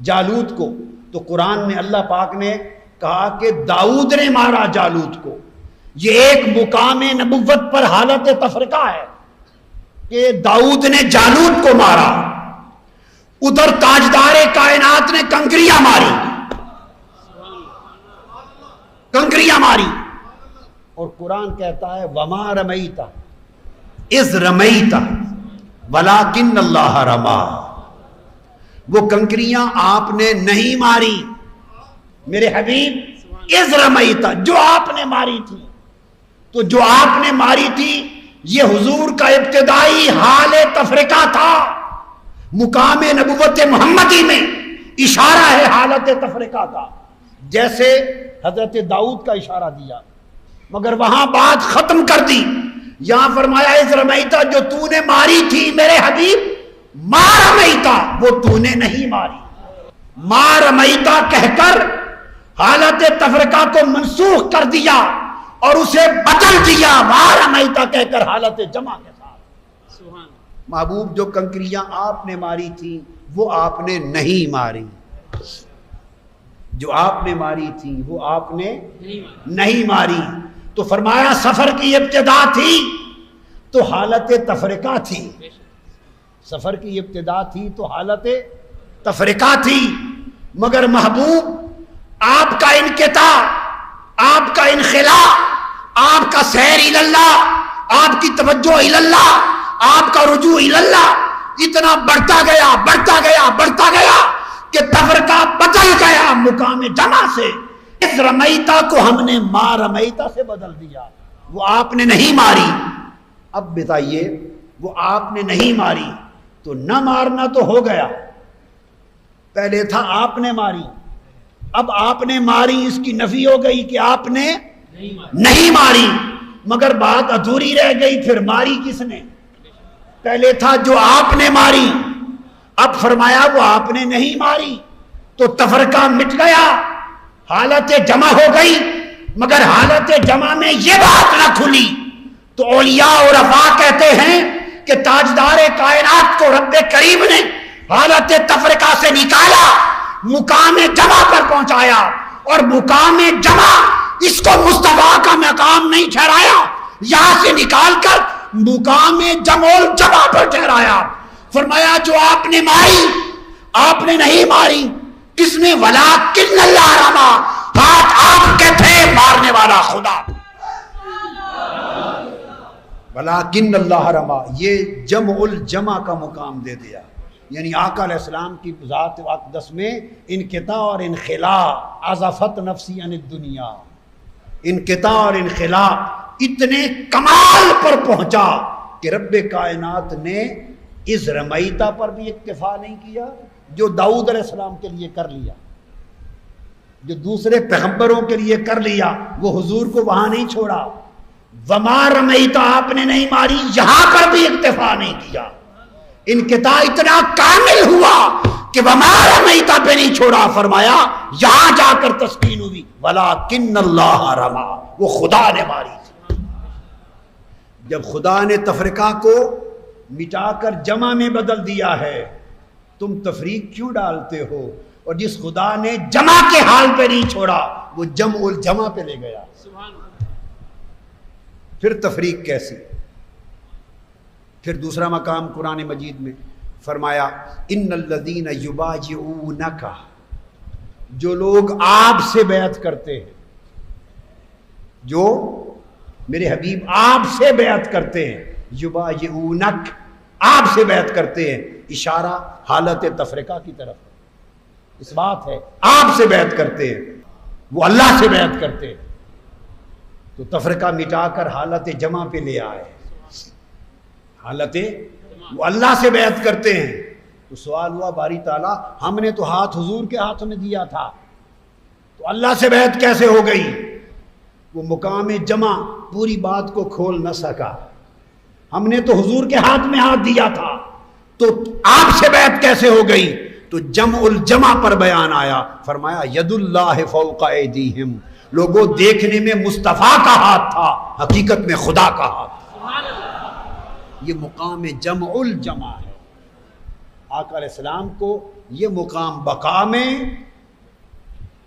جالوت کو. تو قرآن میں اللہ پاک نے کہا کہ داؤد نے مارا جالوت کو. یہ ایک مقام نبوت پر حالت تفرقہ ہے کہ داؤد نے جالوت کو مارا. ادھر تاجدار کائنات نے کنکریاں ماری, کنکریاں ماری. اور قرآن کہتا ہے وما رمیت اذ رمیت ولکن اللہ رما. وہ کنکریاں آپ نے نہیں ماری میرے حبیب اذ رمیت, جو آپ نے ماری تھی. تو جو آپ نے ماری تھی یہ حضور کا ابتدائی حال تفرقہ تھا. مقام نبوت محمدی میں اشارہ ہے حالت تفرقہ کا, جیسے حضرت داؤد کا اشارہ دیا مگر وہاں بات ختم کر دی. یہاں فرمایا اذ رمیتا, جو تو نے ماری تھی میرے حبیب ما رمیتا, وہ تو نے نہیں ماری. ما رمیتا کہہ کر حالت تفرقہ کو منسوخ کر دیا اور اسے بدل دیا ما رمیتا کہہ کر حالت جمع کے ساتھ. محبوب جو کنکریاں آپ نے ماری تھی وہ آپ نے نہیں ماری, جو آپ نے ماری تھی وہ آپ نے نہیں ماری. تو فرمایا سفر کی ابتدا تھی تو حالت تفرقہ تھی, سفر کی ابتدا تھی تو حالت تفرقہ تھی. مگر محبوب آپ کا انقطاع, آپ کا انخلاء, آپ کا سیر اللہ, آپ کی توجہ اللہ, آپ کا رجوع اللہ اتنا بڑھتا گیا بڑھتا گیا بڑھتا گیا کہ تفرقہ بدل گیا مقام جمع سے. اس رمیتا کو ہم نے ما رمیتا سے بدل دیا, وہ آپ نے نہیں ماری. اب بتائیے وہ آپ نے نہیں ماری تو نہ مارنا تو ہو گیا, پہلے تھا آپ نے ماری, اب آپ نے ماری اس کی نفی ہو گئی کہ آپ نے نہیں ماری. مگر بات ادھوری رہ گئی, پھر ماری کس نے؟ پہلے تھا جو آپ نے ماری, اب فرمایا وہ آپ نے نہیں ماری. تو تفرقہ مٹ گیا, حالت جمع ہو گئی. مگر حالت جمع میں یہ بات نہ کھلی تو اولیاء اور افاق کہتے ہیں کہ تاجدار کائنات کو رب کریم نے حالت تفرقہ سے نکالا, مقام جمع پر پہنچایا, اور مقام جمع اس کو مصطفیٰ کا مقام نہیں ٹھہرایا, یہاں سے نکال کر مقام جمع الجمع پر ٹھہرایا. فرمایا جو آپ نے ماری آپ نے نہیں ماری. کس نے؟ ولکن اللہ رما, ہاتھ آپ کے تھے, مارنے والا خدا. ولکن اللہ رما, یہ جمع الجمع کا مقام دے دیا. یعنی آقا علیہ السلام کی ذات اقدس میں انقطاع اور انخلاء, عزفت نفسی عن الدنیا, انقطاع اور انخلاء اتنے کمال پر پہنچا کہ رب کائنات نے اس رمیتا پر بھی اکتفا نہیں کیا جو داؤد علیہ السلام کے لیے کر لیا, جو دوسرے پیغمبروں کے لیے کر لیا, وہ حضور کو وہاں نہیں چھوڑا. وما رمیتا آپ نے نہیں ماری, یہاں پر بھی اکتفا نہیں کیا. انقطاع اتنا کامل ہوا کہ وما رمیتا پہ نہیں چھوڑا, فرمایا یہاں جا کر تسکین ہوئی ولکن اللہ رما, وہ خدا نے ماری تھی. جب خدا نے تفرقہ کو مٹا کر جمع میں بدل دیا ہے, تم تفریق کیوں ڈالتے ہو؟ اور جس خدا نے جمع کے حال پہ نہیں چھوڑا وہ جمع الجمع پہ لے گیا. پھر تفریق کیسی؟ پھر دوسرا مقام قرآن مجید میں فرمایا ان الذین یبایعونک، جو لوگ آپ سے بیعت کرتے ہیں، جو میرے حبیب آپ سے بیعت کرتے ہیں، یبایعونک آپ سے بیعت کرتے ہیں، اشارہ حالت تفرقہ کی طرف، اس بات ہے آپ سے بیعت کرتے ہیں، وہ اللہ سے بیعت کرتے ہیں، تو تفرقہ مٹا کر حالت جمع پہ لے آئے. حالت وہ اللہ سے بیعت کرتے ہیں. تو سوال ہوا باری تعالیٰ ہم نے تو ہاتھ حضور کے ہاتھ میں دیا تھا، تو اللہ سے بیعت کیسے ہو گئی؟ وہ مقام جمع پوری بات کو کھول نہ سکا. ہم نے تو حضور کے ہاتھ میں ہاتھ دیا تھا، تو آپ سے بیعت کیسے ہو گئی؟ تو جمع الجمع پر بیان آیا، فرمایا ید اللہ فوق ایدیہم، لوگوں دیکھنے میں مصطفیٰ کا ہاتھ تھا، حقیقت میں خدا کا ہاتھ. یہ مقام جمع الجمع ہے. آقا علیہ السلام کو یہ مقام بقا میں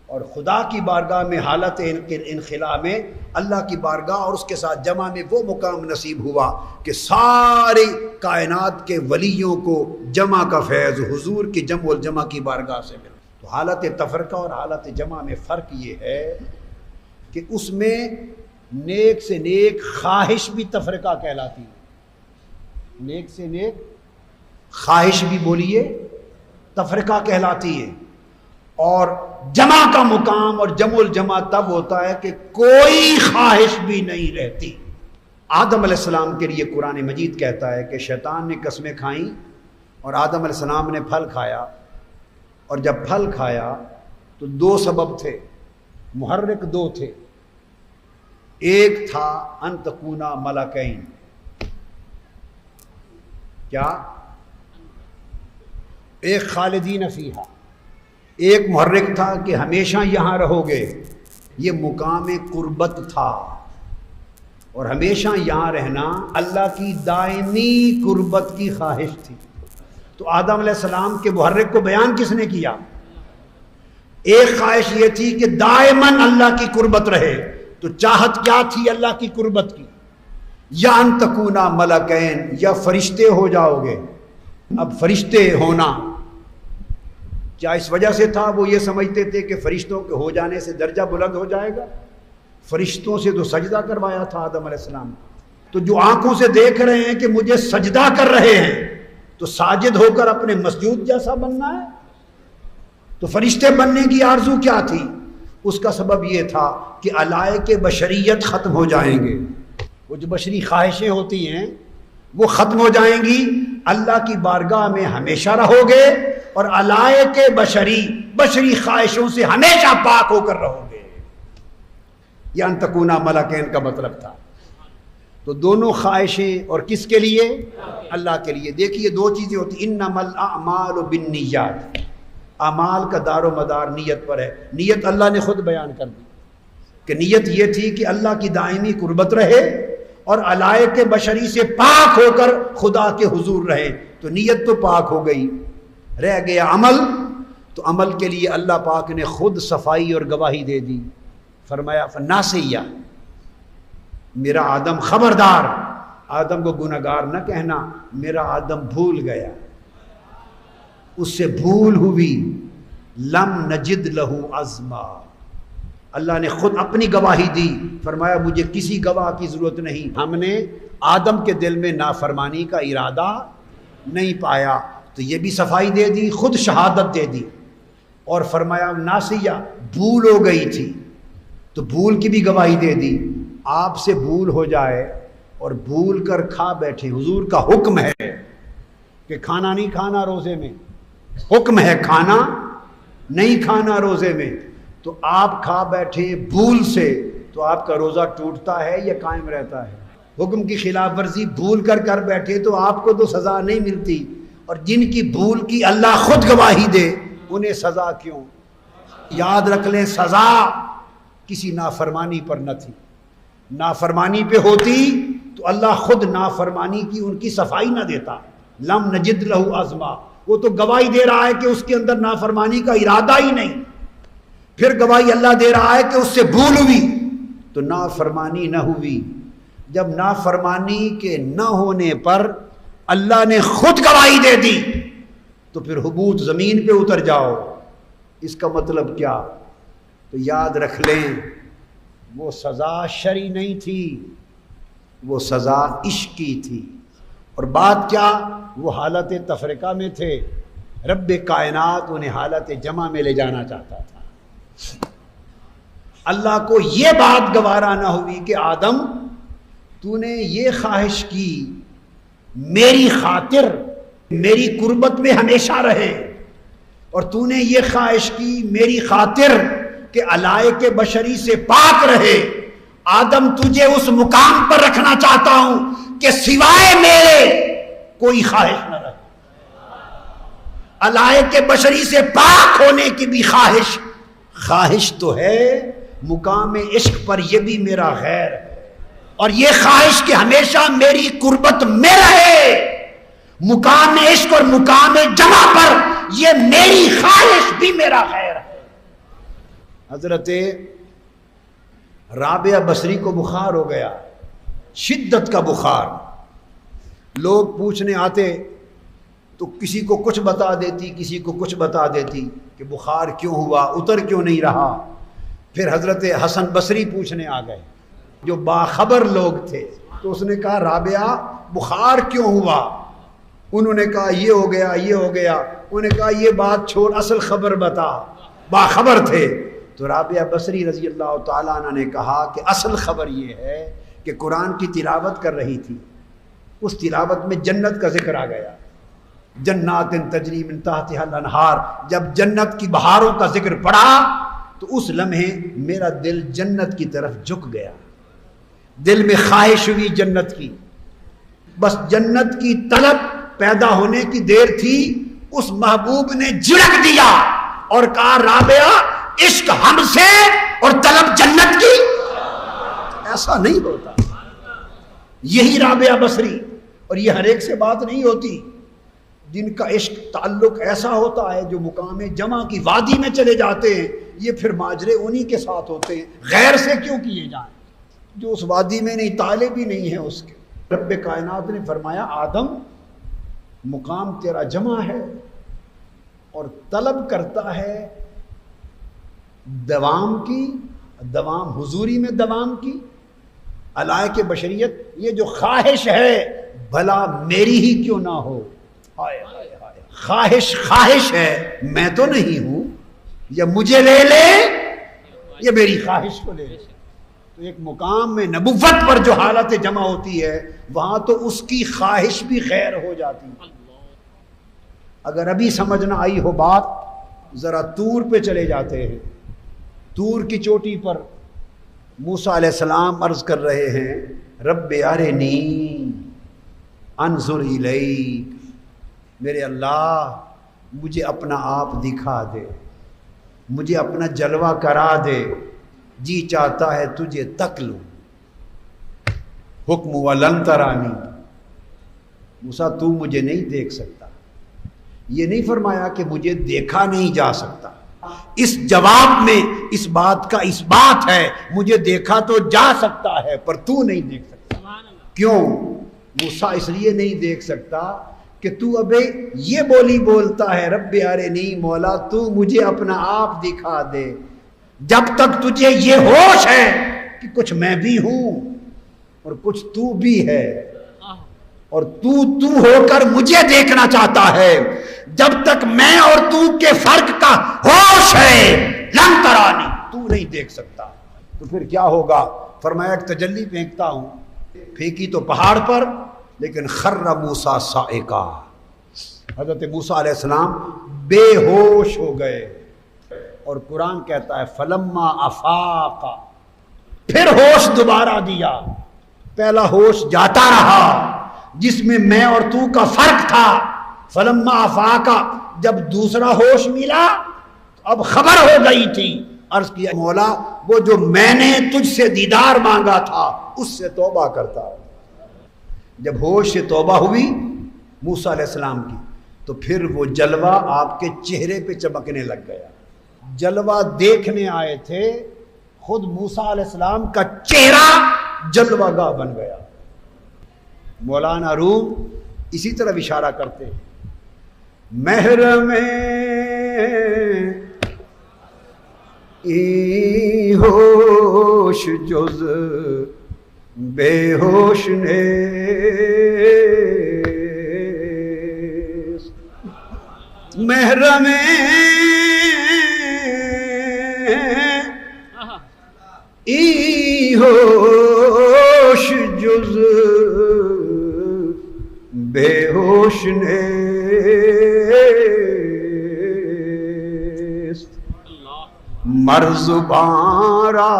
اور خدا کی بارگاہ میں حالت انخلا میں اللہ کی بارگاہ اور اس کے ساتھ جمع میں وہ مقام نصیب ہوا کہ ساری کائنات کے ولیوں کو جمع کا فیض حضور کی جمع الجمع کی بارگاہ سے ملا. تو حالت تفرقہ اور حالت جمع میں فرق یہ ہے کہ اس میں نیک سے نیک خواہش بھی تفرقہ کہلاتی ہے. نیک سے نیک خواہش بھی بولیے تفرقہ کہلاتی ہے. اور جمع کا مقام اور جمع الجمع تب ہوتا ہے کہ کوئی خواہش بھی نہیں رہتی. آدم علیہ السلام کے لیے قرآن مجید کہتا ہے کہ شیطان نے قسمیں کھائیں اور آدم علیہ السلام نے پھل کھایا، اور جب پھل کھایا تو دو سبب تھے، محرک دو تھے. ایک تھا ان تکونا ملکین، کیا؟ ایک خالدین فیہا، ایک محرک تھا کہ ہمیشہ یہاں رہو گے، یہ مقام قربت تھا، اور ہمیشہ یہاں رہنا اللہ کی دائمی قربت کی خواہش تھی. تو آدم علیہ السلام کے محرک کو بیان کس نے کیا؟ ایک خواہش یہ تھی کہ دائماً اللہ کی قربت رہے. تو چاہت کیا تھی اللہ کی قربت کی؟ یا ان تکونا ملکین، یا فرشتے ہو جاؤ گے. اب فرشتے ہونا کیا اس وجہ سے تھا وہ یہ سمجھتے تھے کہ فرشتوں کے ہو جانے سے درجہ بلند ہو جائے گا؟ فرشتوں سے تو سجدہ کروایا تھا آدم علیہ السلام. تو جو آنکھوں سے دیکھ رہے ہیں کہ مجھے سجدہ کر رہے ہیں، تو ساجد ہو کر اپنے مسجود جیسا بننا ہے. تو فرشتے بننے کی آرزو کیا تھی؟ اس کا سبب یہ تھا کہ علائق بشریت ختم ہو جائیں گے. وہ جو بشری خواہشیں ہوتی ہیں وہ ختم ہو جائیں گی، اللہ کی بارگاہ میں ہمیشہ رہو گے، اور علائق بشری خواہشوں سے ہمیشہ پاک ہو کر رہو گے. یا ان تکونا ملکین کا مطلب تھا. تو دونوں خواہشیں، اور کس کے لیے؟ اللہ کے لیے. دیکھیے دو چیزیں ہوتی، انما الاعمال بالنیات، اعمال کا دار و مدار نیت پر ہے. نیت اللہ نے خود بیان کر دی کہ نیت یہ تھی کہ اللہ کی دائمی قربت رہے اور علائق بشری سے پاک ہو کر خدا کے حضور رہے. تو نیت تو پاک ہو گئی، رہ گیا عمل. تو عمل کے لیے اللہ پاک نے خود صفائی اور گواہی دے دی. فرمایا فناسیہ، میرا آدم خبردار، آدم کو گنہگار نہ کہنا، میرا آدم بھول گیا، اس سے بھول ہوئی. لم نجد لہو عزما، اللہ نے خود اپنی گواہی دی. فرمایا مجھے کسی گواہ کی ضرورت نہیں، ہم نے آدم کے دل میں نافرمانی کا ارادہ نہیں پایا. تو یہ بھی صفائی دے دی، خود شہادت دے دی. اور فرمایا ناسیہ، بھول ہو گئی تھی، تو بھول کی بھی گواہی دے دی. آپ سے بھول ہو جائے اور بھول کر کھا بیٹھے، حضور کا حکم ہے کہ کھانا نہیں کھانا روزے میں، حکم ہے کھانا نہیں کھانا روزے میں. تو آپ کھا بیٹھے بھول سے، تو آپ کا روزہ ٹوٹتا ہے یا قائم رہتا ہے؟ حکم کی خلاف ورزی بھول کر بیٹھے تو آپ کو تو سزا نہیں ملتی، اور جن کی بھول کی اللہ خود گواہی دے انہیں سزا کیوں؟ یاد رکھ لیں سزا کسی نافرمانی پر نہ تھی. نافرمانی پہ ہوتی تو اللہ خود نافرمانی کی ان کی صفائی نہ دیتا. لم نجد لہو عزما، وہ تو گواہی دے رہا ہے کہ اس کے اندر نافرمانی کا ارادہ ہی نہیں. پھر گواہی اللہ دے رہا ہے کہ اس سے بھول ہوئی تو نافرمانی نہ ہوئی. جب نافرمانی کے نہ ہونے پر اللہ نے خود گواہی دے دی تو پھر حبوط زمین پہ اتر جاؤ. اس کا مطلب کیا؟ تو یاد رکھ لیں وہ سزا شرعی نہیں تھی، وہ سزا عشق کی تھی. اور بات کیا؟ وہ حالت تفرقہ میں تھے، رب کائنات انہیں حالت جمع میں لے جانا چاہتا تھا. اللہ کو یہ بات گوارا نہ ہوئی کہ آدم تو نے یہ خواہش کی میری خاطر میری قربت میں ہمیشہ رہے، اور تو نے یہ خواہش کی میری خاطر کہ علائق بشری سے پاک رہے. آدم تجھے اس مقام پر رکھنا چاہتا ہوں کہ سوائے میرے کوئی خواہش نہ رہے. علائق بشری سے پاک ہونے کی بھی خواہش تو ہے، مقام عشق پر یہ بھی میرا غیر ہے. اور یہ خواہش کہ ہمیشہ میری قربت میں رہے، مقام عشق اور مقام جمع پر یہ میری خواہش بھی میرا خیر ہے. حضرت رابعہ بصری کو بخار ہو گیا، شدت کا بخار. لوگ پوچھنے آتے تو کسی کو کچھ بتا دیتی، کسی کو کچھ بتا دیتی کہ بخار کیوں ہوا، اتر کیوں نہیں رہا. پھر حضرت حسن بصری پوچھنے آ گئے جو باخبر لوگ تھے، تو اس نے کہا رابعہ بخار کیوں ہوا؟ انہوں نے کہا یہ ہو گیا یہ ہو گیا. انہوں نے کہا یہ بات چھوڑ، اصل خبر بتا. باخبر تھے. تو رابعہ بصری رضی اللہ تعالیٰ عنہ نے کہا کہ اصل خبر یہ ہے کہ قرآن کی تلاوت کر رہی تھی، اس تلاوت میں جنت کا ذکر آ گیا. جنات تجری من تحتها الانہار. جب جنت کی بہاروں کا ذکر پڑا تو اس لمحے میرا دل جنت کی طرف جھک گیا، دل میں خواہش ہوئی جنت کی. بس جنت کی طلب پیدا ہونے کی دیر تھی، اس محبوب نے جھڑک دیا اور کہا رابعہ عشق ہم سے اور طلب جنت کی. ایسا نہیں ہوتا. یہی رابعہ بصری. اور یہ ہر ایک سے بات نہیں ہوتی. جن کا عشق تعلق ایسا ہوتا ہے جو مقام جمع کی وادی میں چلے جاتے ہیں، یہ پھر ماجرے انہی کے ساتھ ہوتے ہیں، غیر سے کیوں کیے جائیں جو اس وادی میں نہیں، طالب بھی نہیں ہے اس کے. رب کائنات نے فرمایا آدم مقام تیرا جمع ہے اور طلب کرتا ہے دوام کی، دوام حضوری میں دوام کی. علائق بشریت یہ جو خواہش ہے بھلا میری ہی کیوں نہ ہو. خواہش ہے، میں تو نہیں ہوں، یا مجھے لے لے یا میری خواہش کو لے لے. تو ایک مقام میں نبوت پر جو حالت جمع ہوتی ہے وہاں تو اس کی خواہش بھی خیر ہو جاتی ہے. اگر ابھی سمجھ نہ آئی ہو بات، ذرا طور پہ چلے جاتے ہیں. طور کی چوٹی پر موسیٰ علیہ السلام عرض کر رہے ہیں رب ارنی انظر الیک. میرے اللہ مجھے اپنا آپ دکھا دے، مجھے اپنا جلوہ کرا دے، جی چاہتا ہے تجھے تک لوں. حکم ولن ترانی. موسیٰ تو مجھے نہیں دیکھ سکتا. یہ نہیں فرمایا کہ مجھے دیکھا نہیں جا سکتا. اس جواب میں اس بات کا اس بات ہے مجھے دیکھا تو جا سکتا ہے پر تو نہیں دیکھ سکتا. کیوں؟ موسیٰ اس لیے نہیں دیکھ سکتا کہ تو ابے یہ بولی بولتا ہے رب ارنی، مولا تو مجھے اپنا آپ دکھا دے. جب تک تجھے یہ ہوش ہے کہ کچھ میں بھی ہوں اور کچھ تو بھی ہے اور تو ہو کر مجھے دیکھنا چاہتا ہے، جب تک میں اور تو کے فرق کا ہوش ہے لن ترانی، تو نہیں دیکھ سکتا. تو پھر کیا ہوگا؟ فرمایا ایک تجلی پھینکتا ہوں. پھینکی تو پہاڑ پر، لیکن خر موسیٰ صائقا. حضرت موسیٰ علیہ السلام بے ہوش ہو گئے. اور قرآن کہتا ہے فلما افاق، پھر ہوش دوبارہ دیا. پہلا ہوش جاتا رہا جس میں اور تو کا فرق تھا. فلما افاق، جب دوسرا ہوش ملا اب خبر ہو گئی تھی. عرض کیا مولا وہ جو میں نے تجھ سے دیدار مانگا تھا اس سے توبہ کرتا. جب ہوش سے توبہ ہوئی موسیٰ علیہ السلام کی تو پھر وہ جلوہ آپ کے چہرے پہ چمکنے لگ گیا. جلوہ دیکھنے آئے تھے، خود موسیٰ علیہ السلام کا چہرہ جلوہ گاہ بن گیا۔ مولانا روم اسی طرح اشارہ کرتے ہیں، محرم ای ہوش جز بے ہوش نے محرم ای ہوش جز بے ہوش نے مرز بارا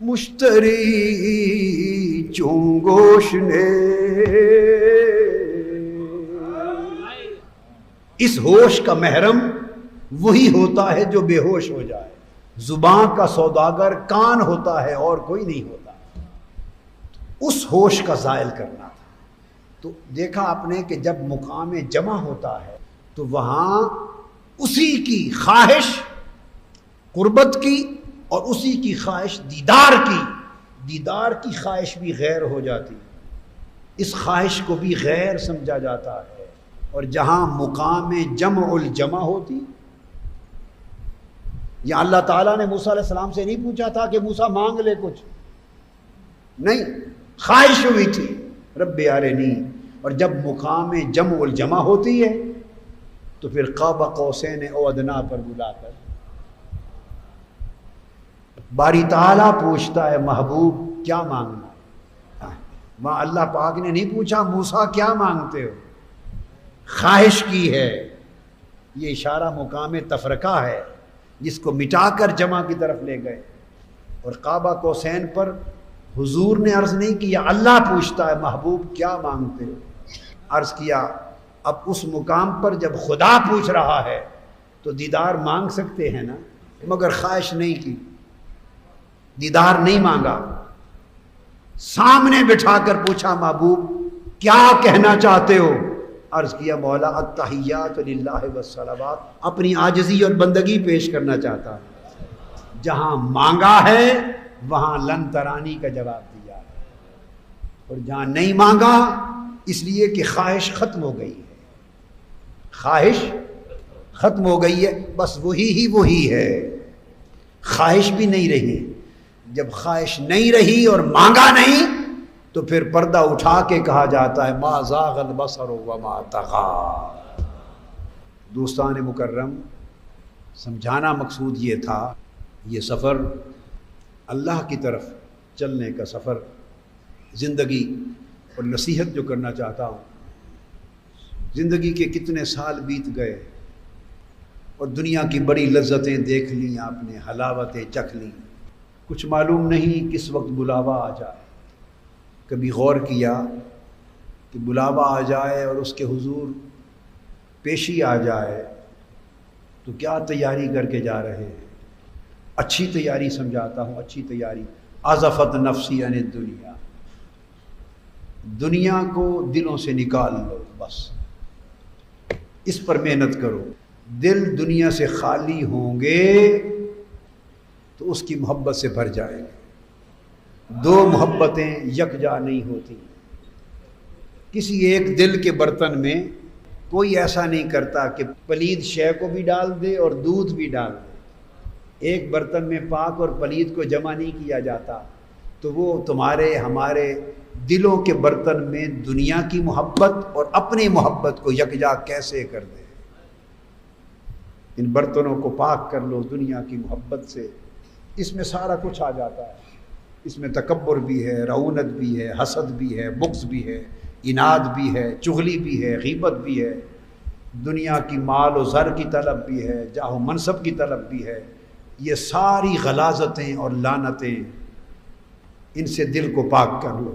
مشتری چونگوش نے۔ اس ہوش کا محرم وہی ہوتا ہے جو بے ہوش ہو جائے، زبان کا سوداگر کان ہوتا ہے اور کوئی نہیں ہوتا، اس ہوش کا زائل کرنا تھا۔ تو دیکھا آپ نے کہ جب مقام جمع ہوتا ہے تو وہاں اسی کی خواہش قربت کی اور اسی کی خواہش دیدار کی خواہش بھی غیر ہو جاتی، اس خواہش کو بھی غیر سمجھا جاتا ہے۔ اور جہاں مقام جمع الجمع ہوتی، یا اللہ تعالیٰ نے موسیٰ علیہ السلام سے نہیں پوچھا تھا کہ موسیٰ مانگ لے کچھ، نہیں، خواہش ہوئی تھی رب ارنی۔ اور جب مقام جمع الجمع ہوتی ہے تو پھر قاب قوسین او ادنا پر بلا کر باری تعالیٰ پوچھتا ہے محبوب کیا مانگنا ہے۔ وہاں اللہ پاک نے نہیں پوچھا موسیٰ کیا مانگتے ہو، خواہش کی ہے۔ یہ اشارہ مقام تفرقہ ہے جس کو مٹا کر جمع کی طرف لے گئے۔ اور قاب قوسین پر حضور نے عرض نہیں کیا، اللہ پوچھتا ہے محبوب کیا مانگتے ہو، عرض کیا اب اس مقام پر جب خدا پوچھ رہا ہے تو دیدار مانگ سکتے ہیں نا، مگر خواہش نہیں کی، دیدار نہیں مانگا، سامنے بٹھا کر پوچھا محبوب کیا کہنا چاہتے ہو، عرض کیا مولا التحیات للہ والصلوات، اپنی عاجزی اور بندگی پیش کرنا چاہتا ہے۔ جہاں مانگا ہے وہاں لن ترانی کا جواب دیا ہے، اور جہاں نہیں مانگا اس لیے کہ خواہش ختم ہو گئی ہے، خواہش ختم ہو گئی ہے، بس وہی ہے، خواہش بھی نہیں رہی۔ جب خواہش نہیں رہی اور مانگا نہیں تو پھر پردہ اٹھا کے کہا جاتا ہے ما زاغ البصر وما طغى۔ دوستان مکرم، سمجھانا مقصود یہ تھا، یہ سفر اللہ کی طرف چلنے کا سفر، زندگی اور نصیحت جو کرنا چاہتا ہوں، زندگی کے کتنے سال بیت گئے اور دنیا کی بڑی لذتیں دیکھ لیں آپ نے، حلاوتیں چکھ لیں، کچھ معلوم نہیں کس وقت بلاوا آ جائے۔ کبھی غور کیا کہ بلاوا آ جائے اور اس کے حضور پیشی آ جائے تو کیا تیاری کر کے جا رہے ہیں؟ اچھی تیاری سمجھاتا ہوں، اچھی تیاری۔ عزفت نفسی عن الدنیا، دنیا کو دلوں سے نکال لو، بس اس پر محنت کرو۔ دل دنیا سے خالی ہوں گے تو اس کی محبت سے بھر جائیں گے۔ دو محبتیں یکجا نہیں ہوتی، کسی ایک دل کے برتن میں کوئی ایسا نہیں کرتا کہ پلید شے کو بھی ڈال دے اور دودھ بھی ڈال دے۔ ایک برتن میں پاک اور پلید کو جمع نہیں کیا جاتا، تو وہ تمہارے ہمارے دلوں کے برتن میں دنیا کی محبت اور اپنی محبت کو یکجا کیسے کر دے؟ ان برتنوں کو پاک کر لو دنیا کی محبت سے، اس میں سارا کچھ آ جاتا ہے۔ اس میں تکبر بھی ہے، رعونت بھی ہے، حسد بھی ہے، بغض بھی ہے، اناد بھی ہے، چغلی بھی ہے، غیبت بھی ہے، دنیا کی مال و زر کی طلب بھی ہے، جاہ و منصب کی طلب بھی ہے۔ یہ ساری غلاظتیں اور لعنتیں، ان سے دل کو پاک کر لو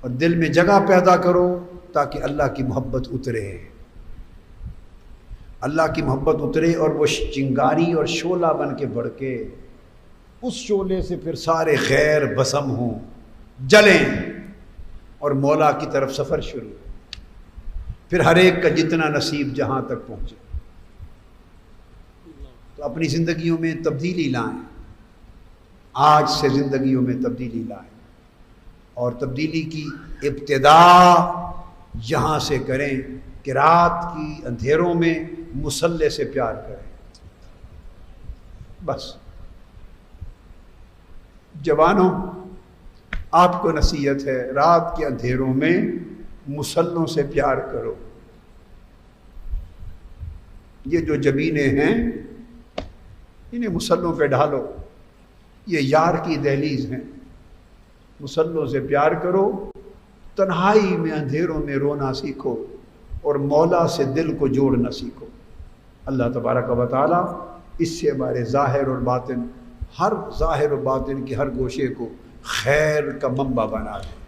اور دل میں جگہ پیدا کرو تاکہ اللہ کی محبت اترے، اللہ کی محبت اترے اور وہ چنگاری اور شعلہ بن کے بھڑکے۔ اس شعلے سے پھر سارے خیر بسم ہوں، جلیں اور مولا کی طرف سفر شروع، پھر ہر ایک کا جتنا نصیب جہاں تک پہنچے۔ تو اپنی زندگیوں میں تبدیلی لائیں، آج سے زندگیوں میں تبدیلی لائیں، اور تبدیلی کی ابتدا یہاں سے کریں کہ رات کی اندھیروں میں مصلی سے پیار کریں۔ بس جوانوں، آپ کو نصیحت ہے، رات کے اندھیروں میں مصلوں سے پیار کرو۔ یہ جو جبینے ہیں انہیں مصلوں پہ ڈالو، یہ یار کی دہلیز ہیں، مصلوں سے پیار کرو، تنہائی میں اندھیروں میں رونا سیکھو، اور مولا سے دل کو جوڑنا سیکھو۔ اللہ تبارک و تعالی اس سے ہمارے ظاہر اور باطن، ہر ظاہر و باطن کے ہر گوشے کو خیر کا منبع بنا دے۔